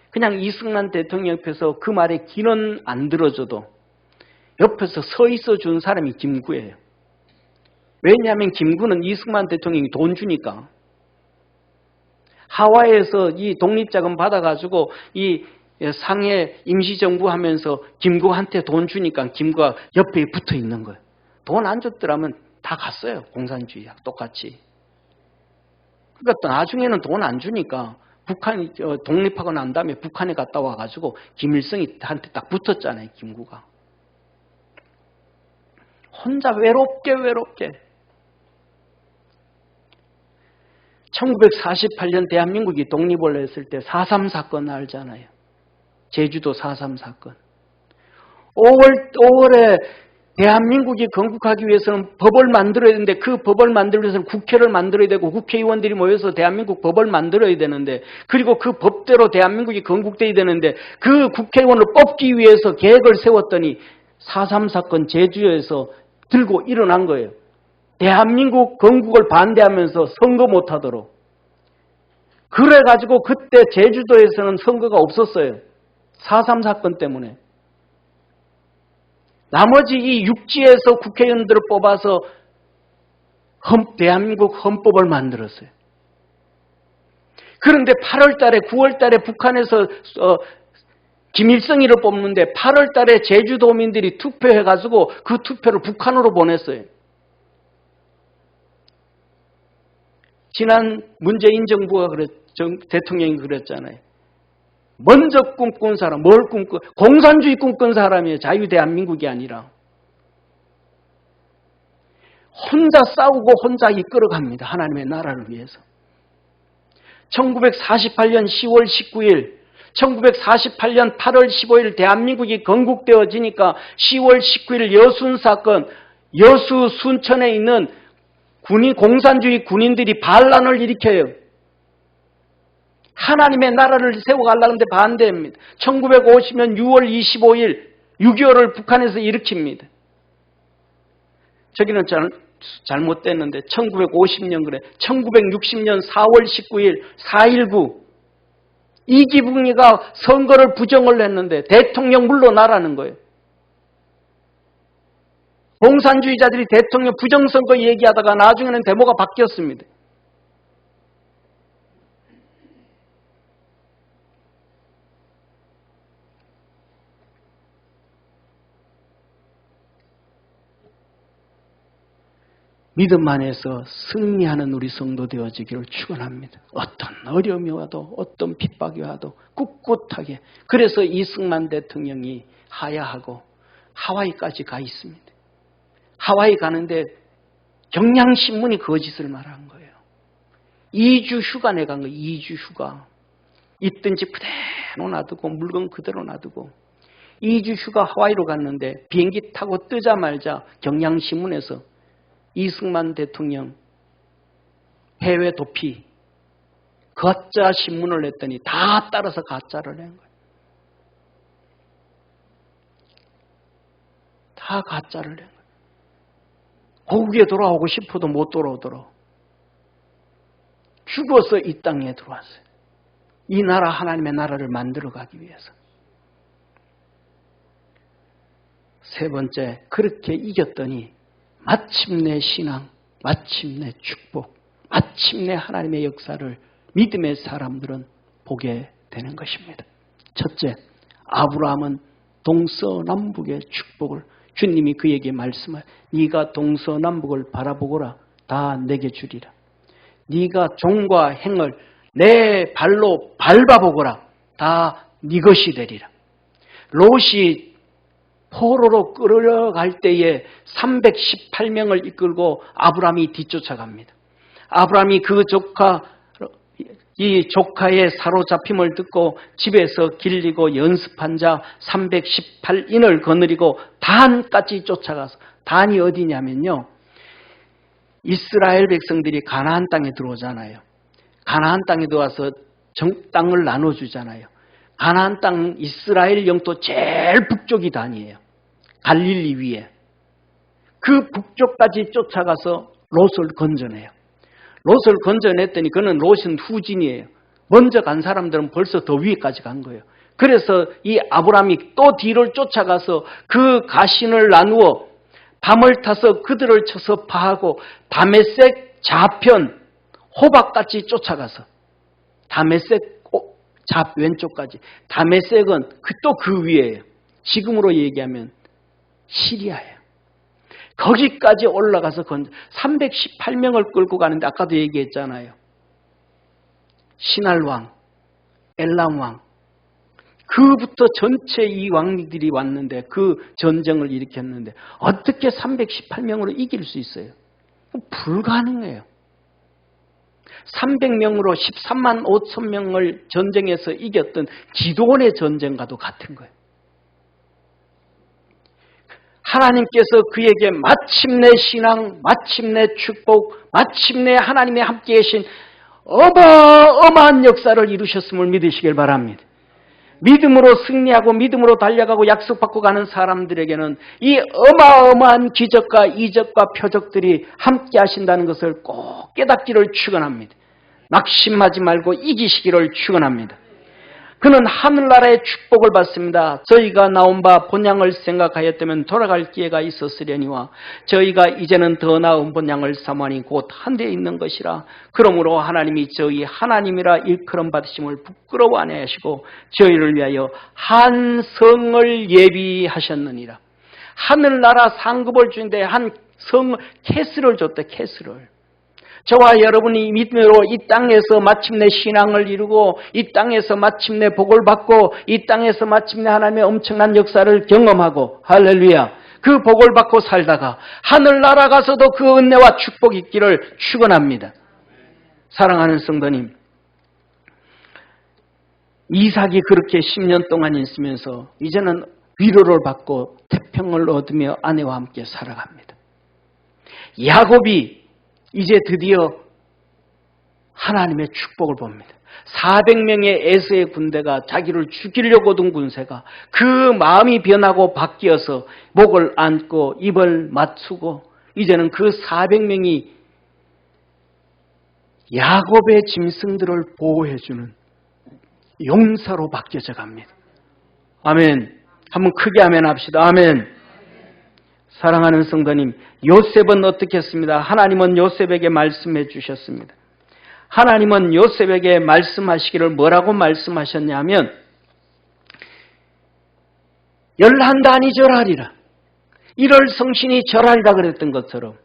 A: 그냥 이승만 대통령 옆에서 그 말에 귀는 안 들어줘도 옆에서 서 있어 준 사람이 김구예요. 왜냐하면 김구는 이승만 대통령이 돈 주니까. 하와이에서 이 독립자금 받아가지고 이 상해 임시정부 하면서 김구한테 돈 주니까 김구가 옆에 붙어 있는 거예요. 돈 안 줬더라면 다 갔어요. 공산주의야 똑같이. 그러니까 나중에는 돈 안 주니까 북한이 독립하고 난 다음에 북한에 갔다 와가지고 김일성이 한테 딱 붙었잖아요. 김구가. 혼자 외롭게 1948년 대한민국이 독립을 했을 때 4.3 사건 알잖아요. 제주도 4.3 사건. 5월에 대한민국이 건국하기 위해서는 법을 만들어야 되는데 그 법을 만들기 위해서는 국회를 만들어야 되고 국회의원들이 모여서 대한민국 법을 만들어야 되는데 그리고 그 법대로 대한민국이 건국돼야 되는데 그 국회의원을 뽑기 위해서 계획을 세웠더니 4.3 사건 제주에서 들고 일어난 거예요. 대한민국 건국을 반대하면서 선거 못하도록. 그래가지고 그때 제주도에서는 선거가 없었어요. 4.3 사건 때문에. 나머지 이 육지에서 국회의원들을 뽑아서 대한민국 헌법을 만들었어요. 그런데 8월 달에 9월 달에 북한에서 김일성이를 뽑는데 8월 달에 제주도민들이 투표해가지고 그 투표를 북한으로 보냈어요. 지난 문재인 정부가 대통령이 그랬잖아요. 먼저 꿈꾼 사람, 뭘 꿈꾼? 공산주의 꿈꾼 사람이에요. 자유대한민국이 아니라. 혼자 싸우고 혼자 이끌어갑니다. 하나님의 나라를 위해서. 1948년 10월 19일, 1948년 8월 15일 대한민국이 건국되어지니까 10월 19일 여순 사건, 여수 순천에 있는 공산주의 군인들이 반란을 일으켜요. 하나님의 나라를 세워가려는데 반대합니다. 1950년 6월 25일 6.25를 북한에서 일으킵니다. 저기는 잘못됐는데 1950년 그래. 1960년 4월 19일 4.19 이기붕이가 선거를 부정을 했는데 대통령 물러나라는 거예요. 공산주의자들이 대통령 부정선거 얘기하다가 나중에는 데모가 바뀌었습니다. 믿음 안에서 승리하는 우리 성도 되어지기를 축원합니다. 어떤 어려움이 와도 어떤 핍박이 와도 꿋꿋하게. 그래서 이승만 대통령이 하야하고 하와이까지 가 있습니다. 하와이 가는데 경향신문이 거짓을 말한 거예요. 2주 휴가 내간 거예요. 2주 휴가. 있던 집 그대로 놔두고 물건 그대로 놔두고 2주 휴가 하와이로 갔는데 비행기 타고 뜨자마자 경향신문에서 이승만 대통령 해외 도피 가짜 신문을 냈더니 다 따라서 가짜를 낸 거예요. 다 가짜를 낸 거예요. 고국에 돌아오고 싶어도 못 돌아오더라. 죽어서 이 땅에 들어왔어요. 이 나라 하나님의 나라를 만들어가기 위해서. 세 번째, 그렇게 이겼더니 마침내 신앙, 마침내 축복, 마침내 하나님의 역사를 믿음의 사람들은 보게 되는 것입니다. 첫째, 아브라함은 동서남북의 축복을 주님이 그에게 말씀하여 네가 동서남북을 바라보거라 다 내게 주리라. 네가 종과 행을 내 발로 밟아보거라 다 네 것이 되리라. 롯이 포로로 끌어갈 때에 318명을 이끌고 아브라함이 뒤쫓아갑니다. 아브라함이 이 조카의 사로잡힘을 듣고 집에서 길리고 연습한 자 318인을 거느리고 단까지 쫓아가서, 단이 어디냐면요, 이스라엘 백성들이 가나안 땅에 들어오잖아요. 가나안 땅에 들어와서 땅을 나눠주잖아요. 가나안 땅 이스라엘 영토 제일 북쪽이 단이에요. 갈릴리 위에. 그 북쪽까지 쫓아가서 롯을 건져내요. 롯을 건져냈더니 그는 롯은 후진이에요. 먼저 간 사람들은 벌써 더 위에까지 간 거예요. 그래서 이 아브라함이 또 뒤를 쫓아가서 그 가신을 나누어 밤을 타서 그들을 쳐서 파하고 다메섹 좌편 호박같이 쫓아가서 다메섹 좌 왼쪽까지. 다메섹은 또 그 위에요. 지금으로 얘기하면 시리아예요. 거기까지 올라가서 318명을 끌고 가는데 아까도 얘기했잖아요. 시날왕, 엘람왕, 그부터 전체 이 왕들이 왔는데 그 전쟁을 일으켰는데 어떻게 318명으로 이길 수 있어요? 불가능해요. 300명으로 13만 5천 명을 전쟁에서 이겼던 기드온의 전쟁과도 같은 거예요. 하나님께서 그에게 마침내 신앙, 마침내 축복, 마침내 하나님의 함께 계신 어마어마한 역사를 이루셨음을 믿으시길 바랍니다. 믿음으로 승리하고 믿음으로 달려가고 약속받고 가는 사람들에게는 이 어마어마한 기적과 이적과 표적들이 함께 하신다는 것을 꼭 깨닫기를 축원합니다. 낙심하지 말고 이기시기를 축원합니다. 그는 하늘나라의 축복을 받습니다. 저희가 나온 바 본향을 생각하였다면 돌아갈 기회가 있었으려니와 저희가 이제는 더 나은 본향을 사모하니 곧 한 데 있는 것이라. 그러므로 하나님이 저희 하나님이라 일컬음 받으심을 부끄러워 안 하시고 저희를 위하여 한 성을 예비하셨느니라. 하늘나라 상급을 주는데 한 성, 캐스를 줬대. 캐스를. 저와 여러분이 믿음으로 이 땅에서 마침내 신앙을 이루고 이 땅에서 마침내 복을 받고 이 땅에서 마침내 하나님의 엄청난 역사를 경험하고, 할렐루야, 그 복을 받고 살다가 하늘나라 가서도 그 은혜와 축복이 있기를 축원합니다. 사랑하는 성도님, 이삭이 그렇게 10년 동안 있으면서 이제는 위로를 받고 태평을 얻으며 아내와 함께 살아갑니다. 야곱이 이제 드디어 하나님의 축복을 봅니다. 400명의 에서의 군대가 자기를 죽이려고 든 군세가 그 마음이 변하고 바뀌어서 목을 안고 입을 맞추고 이제는 그 400명이 야곱의 짐승들을 보호해주는 용사로 바뀌어져 갑니다. 아멘. 한번 크게 아멘 합시다. 아멘. 사랑하는 성도님, 요셉은 어떻게 했습니다? 하나님은 요셉에게 말씀해 주셨습니다. 하나님은 요셉에게 말씀하시기를 뭐라고 말씀하셨냐면 열한단이 절하리라. 1월 성신이 절하리라 그랬던 것처럼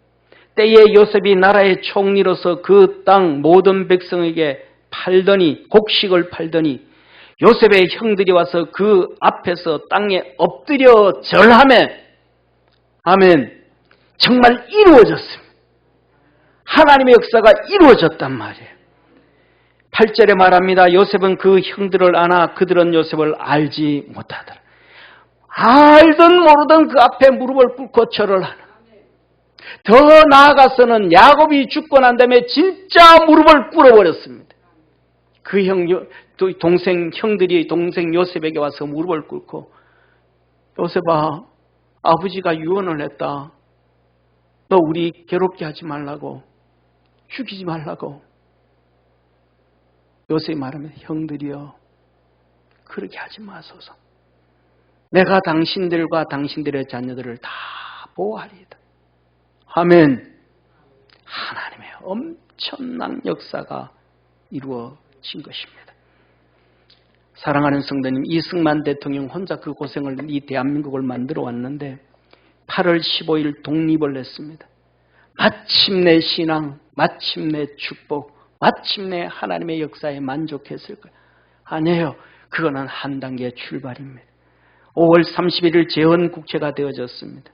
A: 때에 요셉이 나라의 총리로서 그 땅 모든 백성에게 팔더니 곡식을 팔더니 요셉의 형들이 와서 그 앞에서 땅에 엎드려 절하매 아멘. 정말 이루어졌습니다. 하나님의 역사가 이루어졌단 말이에요. 8절에 말합니다. 요셉은 그 형들을 아나 그들은 요셉을 알지 못하더라. 알든 모르든 그 앞에 무릎을 꿇고 절을 하는. 더 나아가서는 야곱이 죽고 난 다음에 진짜 무릎을 꿇어버렸습니다. 그 형들이 동생 요셉에게 와서 무릎을 꿇고 요셉아, 아버지가 유언을 했다. 너 우리 괴롭게 하지 말라고, 죽이지 말라고. 요셉이 말하면 형들이여 그렇게 하지 마소서. 내가 당신들과 당신들의 자녀들을 다 보호하리이다. 아멘. 하나님의 엄청난 역사가 이루어진 것입니다. 사랑하는 성도님, 이승만 대통령 혼자 그 고생을 이 대한민국을 만들어 왔는데 8월 15일 독립을 했습니다. 마침내 신앙, 마침내 축복, 마침내 하나님의 역사에 만족했을 거예요. 아니에요. 그거는 한 단계 출발입니다. 5월 31일 재헌국회가 되어졌습니다.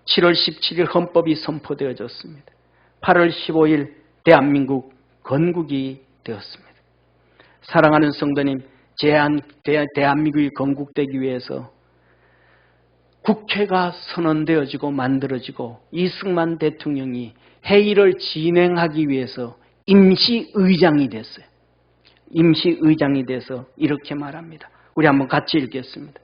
A: 7월 17일 헌법이 선포되어졌습니다. 8월 15일 대한민국 건국이 되었습니다. 사랑하는 성도님, 대한민국이 건국되기 위해서 국회가 선언되어지고 만들어지고 이승만 대통령이 회의를 진행하기 위해서 임시의장이 됐어요. 임시의장이 돼서 이렇게 말합니다. 우리 한번 같이 읽겠습니다.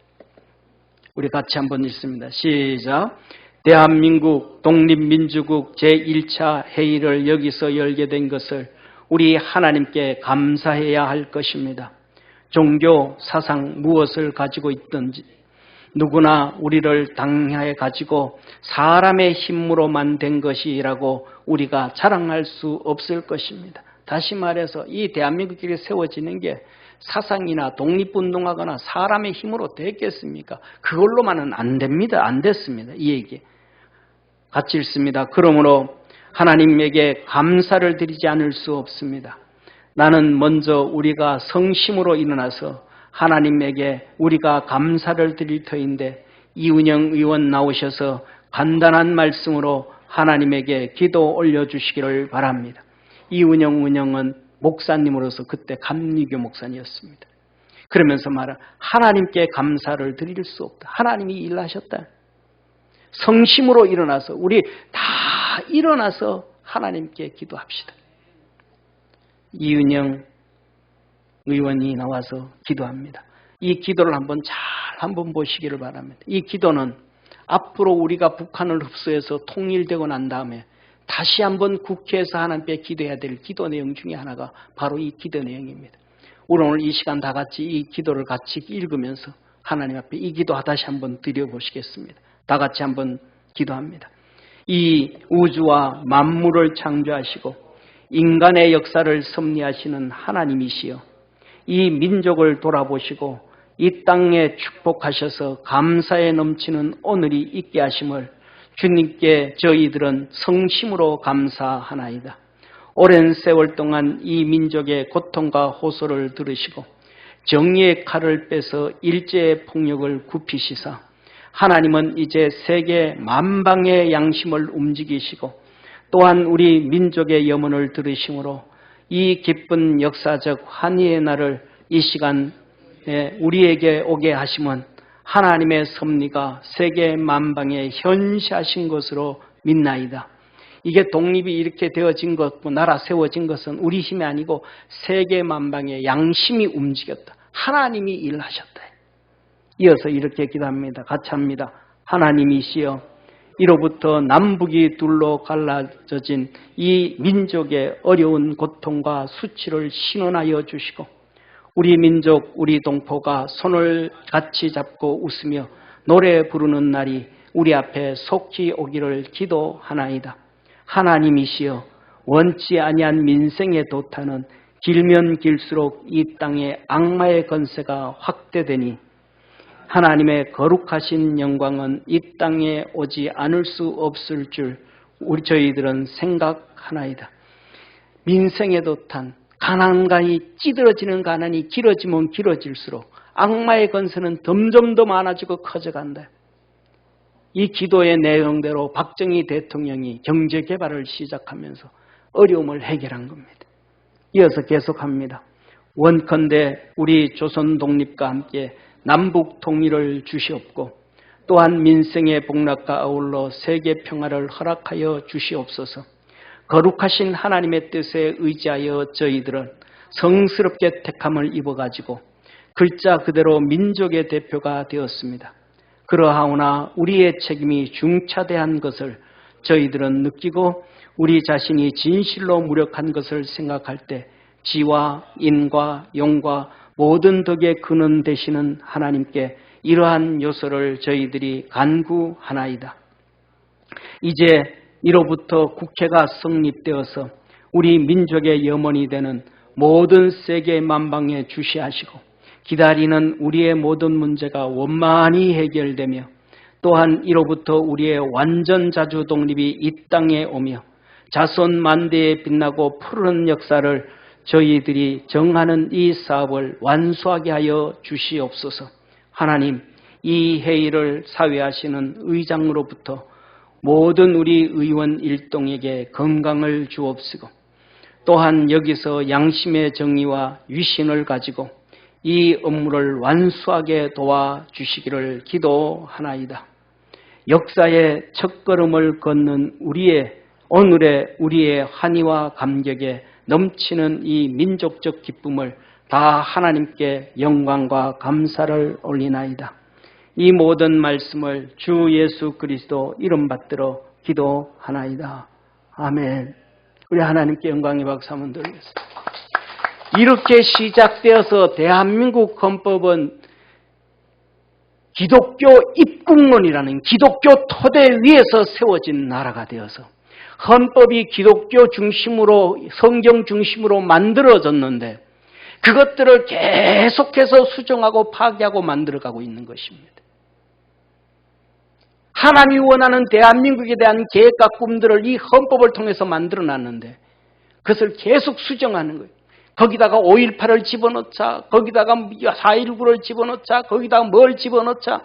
A: 우리 같이 한번 읽습니다. 시작. 대한민국 독립민주국 제1차 회의를 여기서 열게 된 것을 우리 하나님께 감사해야 할 것입니다. 종교, 사상 무엇을 가지고 있든지 누구나 우리를 당해 가지고 사람의 힘으로만 된 것이라고 우리가 자랑할 수 없을 것입니다. 다시 말해서 이 대한민국이 세워지는 게 사상이나 독립운동하거나 사람의 힘으로 됐겠습니까? 그걸로만은 안 됩니다. 안 됐습니다. 이 얘기. 같이 읽습니다. 그러므로 하나님에게 감사를 드리지 않을 수 없습니다. 나는 먼저 우리가 성심으로 일어나서 하나님에게 우리가 감사를 드릴 터인데 이은영 의원 나오셔서 간단한 말씀으로 하나님에게 기도 올려주시기를 바랍니다. 이은영 의원은 목사님으로서 그때 감리교 목사님이었습니다. 그러면서 말하 하나님께 감사를 드릴 수 없다. 하나님이 일하셨다. 성심으로 일어나서 우리 다 일어나서 하나님께 기도합시다. 이은영 의원이 나와서 기도합니다. 이 기도를 한번 보시기를 바랍니다. 이 기도는 앞으로 우리가 북한을 흡수해서 통일되고 난 다음에 다시 한번 국회에서 하나님께 기도해야 될 기도 내용 중에 하나가 바로 이 기도 내용입니다. 우리 오늘 이 시간 다 같이 이 기도를 같이 읽으면서 하나님 앞에 이 기도 다시 한번 드려보시겠습니다. 다 같이 한번 기도합니다. 이 우주와 만물을 창조하시고 인간의 역사를 섭리하시는 하나님이시여, 이 민족을 돌아보시고 이 땅에 축복하셔서 감사에 넘치는 오늘이 있게 하심을 주님께 저희들은 성심으로 감사하나이다. 오랜 세월 동안 이 민족의 고통과 호소를 들으시고 정의의 칼을 빼서 일제의 폭력을 굽히시사 하나님은 이제 세계 만방의 양심을 움직이시고 또한 우리 민족의 염원을 들으심으로 이 기쁜 역사적 환희의 날을 이 시간에 우리에게 오게 하심은 하나님의 섭리가 세계 만방에 현시하신 것으로 믿나이다. 이게 독립이 이렇게 되어진 것, 나라 세워진 것은 우리 힘이 아니고 세계 만방의 양심이 움직였다. 하나님이 일하셨다. 이어서 이렇게 기도합니다. 같이 합니다. 하나님이시여, 이로부터 남북이 둘로 갈라져진 이 민족의 어려운 고통과 수치를 신원하여 주시고, 우리 민족, 우리 동포가 손을 같이 잡고 웃으며 노래 부르는 날이 우리 앞에 속히 오기를 기도하나이다. 하나님이시여, 원치 아니한 민생의 도탄은 길면 길수록 이 땅에 악마의 건세가 확대되니 하나님의 거룩하신 영광은 이 땅에 오지 않을 수 없을 줄 저희들은 생각하나이다. 민생의 도탄, 가난이 찌들어지는 가난이 길어지면 길어질수록 악마의 건세는 점점 더 많아지고 커져간다. 이 기도의 내용대로 박정희 대통령이 경제 개발을 시작하면서 어려움을 해결한 겁니다. 이어서 계속합니다. 원컨대 우리 조선 독립과 함께 남북 통일을 주시옵고, 또한 민생의 복락과 아울러 세계 평화를 허락하여 주시옵소서. 거룩하신 하나님의 뜻에 의지하여 저희들은 성스럽게 택함을 입어가지고 글자 그대로 민족의 대표가 되었습니다. 그러하오나 우리의 책임이 중차대한 것을 저희들은 느끼고, 우리 자신이 진실로 무력한 것을 생각할 때 지와 인과 용과 모든 덕의 근원 되시는 하나님께 이러한 요소를 저희들이 간구하나이다. 이제 이로부터 국회가 성립되어서 우리 민족의 염원이 되는 모든 세계 만방에 주시하시고, 기다리는 우리의 모든 문제가 원만히 해결되며, 또한 이로부터 우리의 완전 자주 독립이 이 땅에 오며 자손 만대에 빛나고 푸른 역사를 저희들이 정하는 이 사업을 완수하게 하여 주시옵소서. 하나님, 이 회의를 사회하시는 의장으로부터 모든 우리 의원 일동에게 건강을 주옵시고, 또한 여기서 양심의 정의와 위신을 가지고 이 업무를 완수하게 도와주시기를 기도하나이다. 역사의 첫걸음을 걷는 오늘의 우리의 환희와 감격에 넘치는 이 민족적 기쁨을 다 하나님께 영광과 감사를 올리나이다. 이 모든 말씀을 주 예수 그리스도 이름 받들어 기도하나이다. 아멘. 우리 하나님께 영광의 박수 한번 드리겠습니다. 이렇게 시작되어서 대한민국 헌법은 기독교 입국론이라는 기독교 토대 위에서 세워진 나라가 되어서, 헌법이 기독교 중심으로, 성경 중심으로 만들어졌는데 그것들을 계속해서 수정하고 파괴하고 만들어가고 있는 것입니다. 하나님이 원하는 대한민국에 대한 계획과 꿈들을 이 헌법을 통해서 만들어놨는데 그것을 계속 수정하는 거예요. 거기다가 5.18을 집어넣자, 거기다가 4.19를 집어넣자, 거기다가 뭘 집어넣자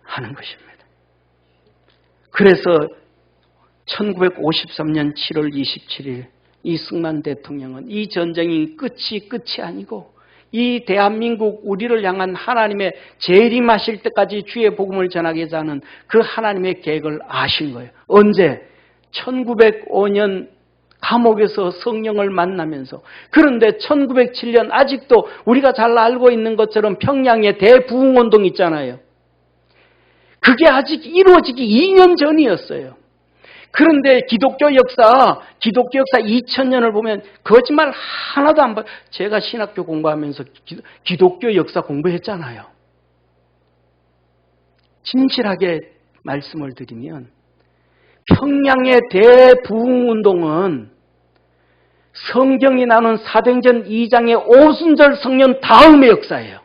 A: 하는 것입니다. 그래서 1953년 7월 27일 이승만 대통령은 이 전쟁이 끝이 아니고 이 대한민국 우리를 향한 하나님의 재림하실 때까지 주의 복음을 전하고자 하는 그 하나님의 계획을 아신 거예요. 언제? 1905년 감옥에서 성령을 만나면서. 그런데 1907년 아직도 우리가 잘 알고 있는 것처럼 평양에 대부흥운동 있잖아요. 그게 아직 이루어지기 2년 전이었어요. 그런데 기독교 역사 2000년을 보면 거짓말 하나도 안 봐요. 제가 신학교 공부하면서 기독교 역사 공부했잖아요. 진실하게 말씀을 드리면 평양의 대부흥운동은 성경이 나오는 사도행전 2장의 오순절 성령 다음의 역사예요.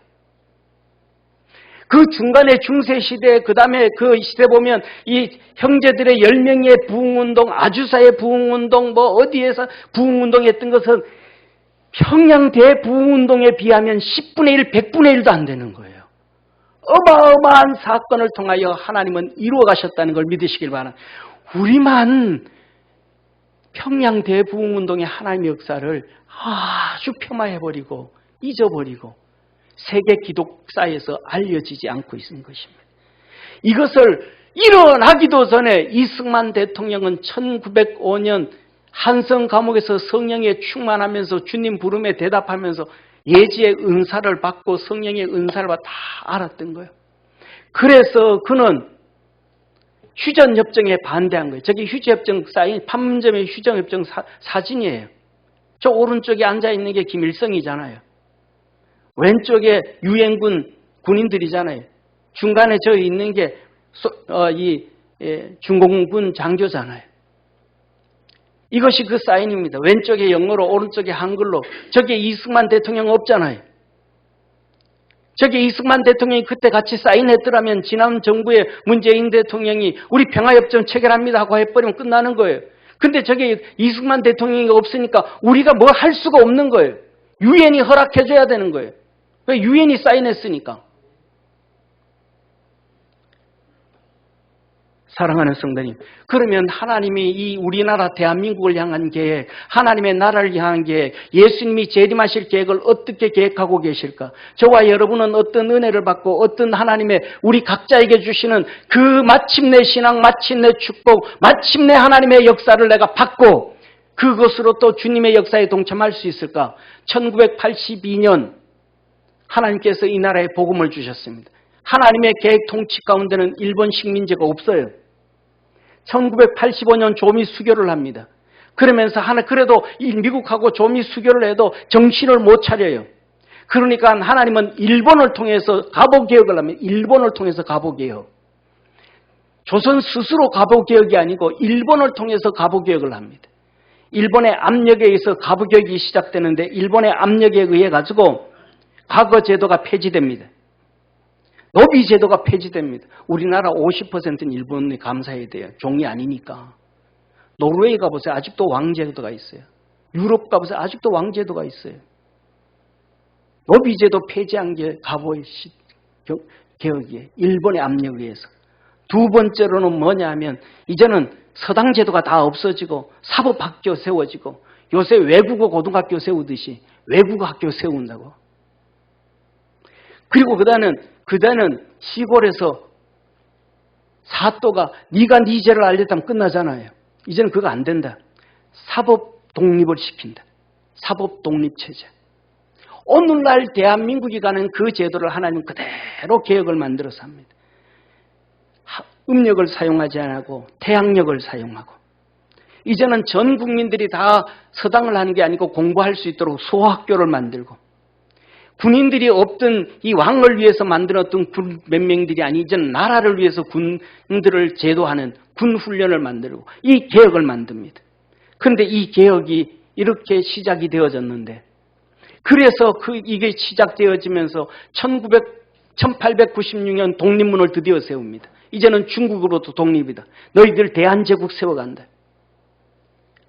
A: 그 중간에 중세시대, 그 다음에 그 시대 보면 이 형제들의 10명의 부흥운동, 아주사의 부흥운동, 뭐 어디에서 부흥운동 했던 것은 평양 대부흥운동에 비하면 10분의 1, 100분의 1도 안 되는 거예요. 어마어마한 사건을 통하여 하나님은 이루어 가셨다는 걸 믿으시길 바랍니다. 우리만 평양 대부흥운동의 하나님의 역사를 아주 폄하해버리고 잊어버리고 세계 기독사에서 알려지지 않고 있는 것입니다. 이것을 일어나기도 전에 이승만 대통령은 1905년 한성 감옥에서 성령에 충만하면서 주님 부름에 대답하면서 예지의 은사를 받고 성령의 은사를 받고 다 알았던 거예요. 그래서 그는 휴전협정에 반대한 거예요. 저기 휴전협정 사인, 판문점의 휴전협정 사진이에요. 저 오른쪽에 앉아있는 게 김일성이잖아요. 왼쪽에 유엔군 군인들이잖아요. 중간에 저 있는 게 중공군 장교잖아요. 이것이 그 사인입니다. 왼쪽에 영어로 오른쪽에 한글로. 저게 이승만 대통령 없잖아요. 저게 이승만 대통령이 그때 같이 사인했더라면 지난 정부의 문재인 대통령이 우리 평화협정 체결합니다 하고 해버리면 끝나는 거예요. 근데 저게 이승만 대통령이 없으니까 우리가 뭐 할 수가 없는 거예요. 유엔이 허락해줘야 되는 거예요. 왜? 유엔이 사인했으니까. 사랑하는 성도님, 그러면 하나님이 이 우리나라 대한민국을 향한 계획, 하나님의 나라를 향한 계획, 예수님이 재림하실 계획을 어떻게 계획하고 계실까? 저와 여러분은 어떤 은혜를 받고 어떤 하나님의 우리 각자에게 주시는 그 마침내 신앙, 마침내 축복, 마침내 하나님의 역사를 내가 받고 그것으로 또 주님의 역사에 동참할 수 있을까? 1982년 하나님께서 이 나라에 복음을 주셨습니다. 하나님의 계획 통치 가운데는 일본 식민지가 없어요. 1985년 조미 수교를 합니다. 그러면서 그래도 미국하고 조미 수교를 해도 정신을 못 차려요. 그러니까 하나님은 일본을 통해서 가보개혁을 합니다. 일본을 통해서 가보개혁. 조선 스스로 가보개혁이 아니고 일본을 통해서 가보개혁을 합니다. 일본의 압력에 의해서 가보개혁이 시작되는데 일본의 압력에 의해 가지고 과거 제도가 폐지됩니다. 노비 제도가 폐지됩니다. 우리나라 50%는 일본에 감사해야 돼요. 종이 아니니까. 노르웨이 가보세요. 아직도 왕제도가 있어요. 유럽 가보세요. 아직도 왕제도가 있어요. 노비 제도 폐지한 게 가보의 개혁이에요. 일본의 압력에 의해서. 두 번째로는 뭐냐 하면 이제는 서당 제도가 다 없어지고 사법학교 세워지고 요새 외국어 고등학교 세우듯이 외국어 학교 세운다고. 그리고 그다는 시골에서 사또가 네가 네 죄를 알렸다면 끝나잖아요. 이제는 그거 안 된다. 사법 독립을 시킨다. 사법 독립체제. 오늘날 대한민국이 가는 그 제도를 하나님 그대로 개혁을 만들어서 합니다. 음력을 사용하지 않고 태양력을 사용하고 이제는 전 국민들이 다 서당을 하는 게 아니고 공부할 수 있도록 소학교를 만들고 군인들이 없던 이 왕을 위해서 만들었던 군 몇 명들이 아니 이제는 나라를 위해서 군들을 제도하는 군 훈련을 만들고 이 개혁을 만듭니다. 그런데 이 개혁이 이렇게 시작이 되어졌는데 그래서 이게 시작되어지면서 1896년 독립문을 드디어 세웁니다. 이제는 중국으로도 독립이다. 너희들 대한제국 세워간다.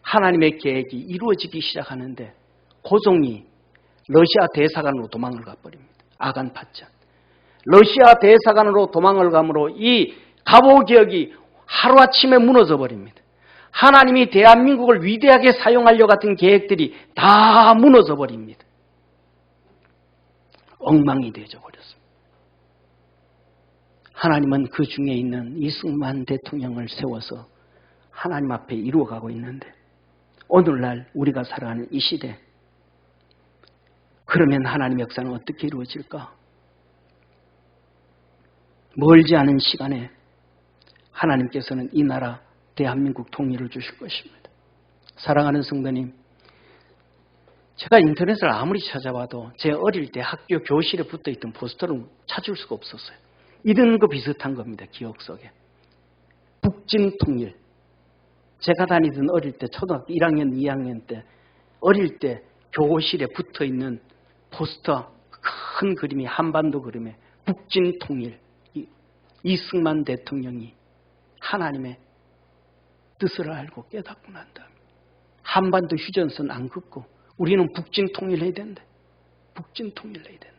A: 하나님의 계획이 이루어지기 시작하는데 고종이 러시아 대사관으로 도망을 가버립니다. 아간 파천. 러시아 대사관으로 도망을 가므로 이 갑오개혁이 하루아침에 무너져 버립니다. 하나님이 대한민국을 위대하게 사용하려고 했던 계획들이 다 무너져 버립니다. 엉망이 되어져 버렸습니다. 하나님은 그 중에 있는 이승만 대통령을 세워서 하나님 앞에 이루어가고 있는데 오늘날 우리가 살아가는 이 시대 그러면 하나님의 역사는 어떻게 이루어질까? 멀지 않은 시간에 하나님께서는 이 나라 대한민국 통일을 주실 것입니다. 사랑하는 성도님, 제가 인터넷을 아무리 찾아봐도 제 어릴 때 학교 교실에 붙어있던 포스터를 찾을 수가 없었어요. 이런 거 비슷한 겁니다. 기억 속에. 북진 통일. 제가 다니던 어릴 때 초등학교 1학년, 2학년 때 어릴 때 교실에 붙어있는 포스터 큰 그림이 한반도 그림에 북진 통일. 이승만 대통령이 하나님의 뜻을 알고 깨닫고 난 다음에 한반도 휴전선 안 긋고 우리는 북진 통일해야 된다. 북진 통일해야 된다.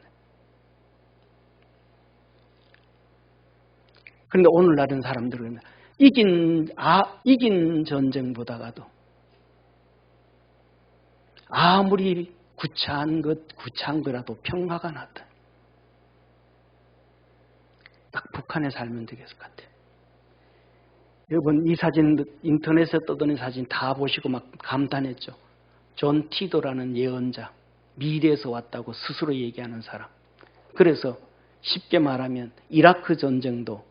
A: 그런데 오늘날은 사람들은 이긴 전쟁보다가도 아무리 구차한 거라도 평화가 낫다. 딱 북한에 살면 되겠을 것 같아요. 여러분 이 사진 인터넷에 떠도는 사진 다 보시고 막 감탄했죠. 존 티도라는 예언자, 미래에서 왔다고 스스로 얘기하는 사람. 그래서 쉽게 말하면 이라크 전쟁도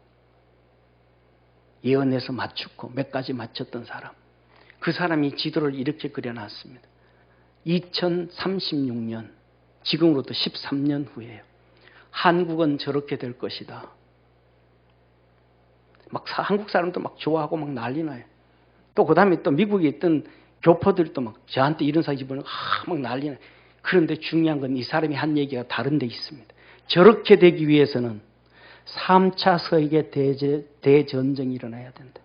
A: 예언에서 맞췄고 몇 가지 맞췄던 사람. 그 사람이 지도를 이렇게 그려놨습니다. 2036년, 지금으로부터 13년 후에요. 한국은 저렇게 될 것이다. 막 한국 사람도 막 좋아하고 막 난리 나요. 또 그 다음에 또 미국에 있던 교포들도 막 저한테 이런 사진 보면 막 난리 나요. 그런데 중요한 건 이 사람이 한 얘기가 다른 데 있습니다. 저렇게 되기 위해서는 3차 세계 대전쟁이 일어나야 된다.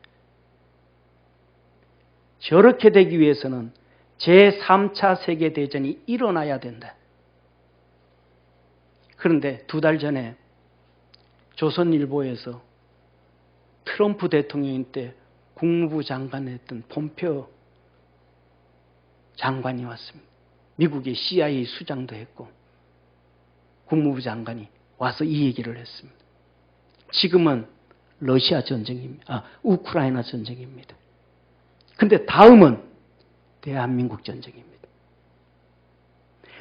A: 저렇게 되기 위해서는 제3차 세계대전이 일어나야 된다. 그런데 2달 전에 조선일보에서 트럼프 대통령 때 국무부 장관을 했던 폼페오 장관이 왔습니다. 미국의 CIA 수장도 했고 국무부 장관이 와서 이 얘기를 했습니다. 지금은 러시아 전쟁입니다. 우크라이나 전쟁입니다. 근데 다음은 대한민국 전쟁입니다.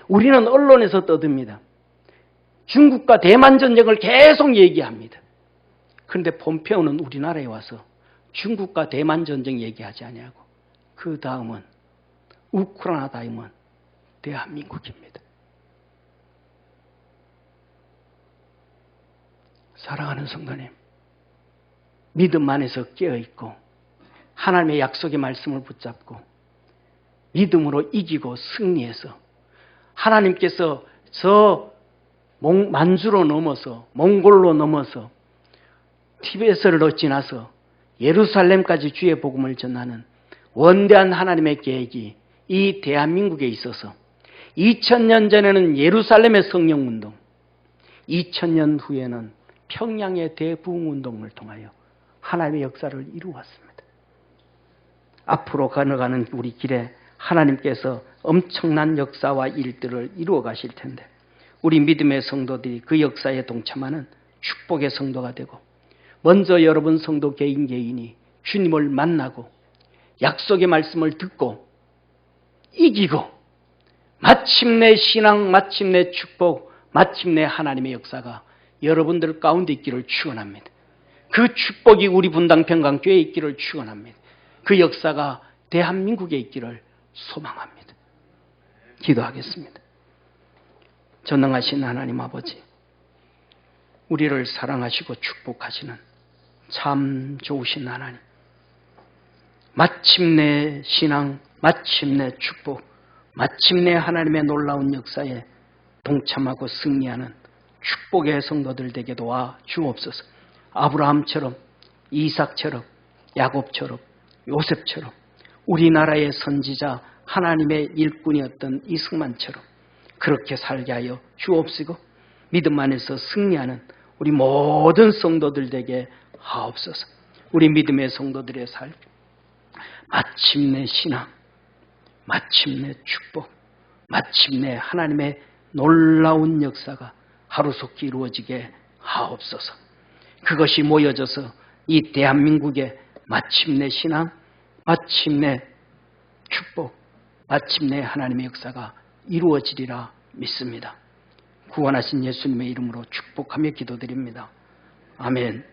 A: 우리는 언론에서 떠듭니다. 중국과 대만 전쟁을 계속 얘기합니다. 그런데 폼페오는 우리나라에 와서 중국과 대만 전쟁 얘기하지 아니하고 그 다음은 우크라이나 다음은 대한민국입니다. 사랑하는 성도님, 믿음 안에서 깨어있고 하나님의 약속의 말씀을 붙잡고 믿음으로 이기고 승리해서 하나님께서 저 만주로 넘어서 몽골로 넘어서 티베트를 지나서 예루살렘까지 주의 복음을 전하는 원대한 하나님의 계획이 이 대한민국에 있어서 2000년 전에는 예루살렘의 성령운동, 2000년 후에는 평양의 대부흥운동을 통하여 하나님의 역사를 이루었습니다. 앞으로 가는 우리 길에 하나님께서 엄청난 역사와 일들을 이루어 가실 텐데 우리 믿음의 성도들이 그 역사에 동참하는 축복의 성도가 되고 먼저 여러분 성도 개인이 주님을 만나고 약속의 말씀을 듣고 이기고 마침내 신앙, 마침내 축복, 마침내 하나님의 역사가 여러분들 가운데 있기를 축원합니다. 그 축복이 우리 분당 평강교회에 있기를 축원합니다. 그 역사가 대한민국에 있기를 소망합니다. 기도하겠습니다. 전능하신 하나님 아버지, 우리를 사랑하시고 축복하시는 참 좋으신 하나님, 마침내 신앙, 마침내 축복, 마침내 하나님의 놀라운 역사에 동참하고 승리하는 축복의 성도들 되게 도와 주옵소서. 아브라함처럼, 이삭처럼, 야곱처럼, 요셉처럼, 우리나라의 선지자 하나님의 일꾼이었던 이승만처럼 그렇게 살게 하여 주옵시고 믿음 안에서 승리하는 우리 모든 성도들 되게 하옵소서. 우리 믿음의 성도들의 삶, 마침내 신앙, 마침내 축복, 마침내 하나님의 놀라운 역사가 하루속히 이루어지게 하옵소서. 그것이 모여져서 이 대한민국의 마침내 신앙, 마침내 축복, 마침내 하나님의 역사가 이루어지리라 믿습니다. 구원하신 예수님의 이름으로 축복하며 기도드립니다. 아멘.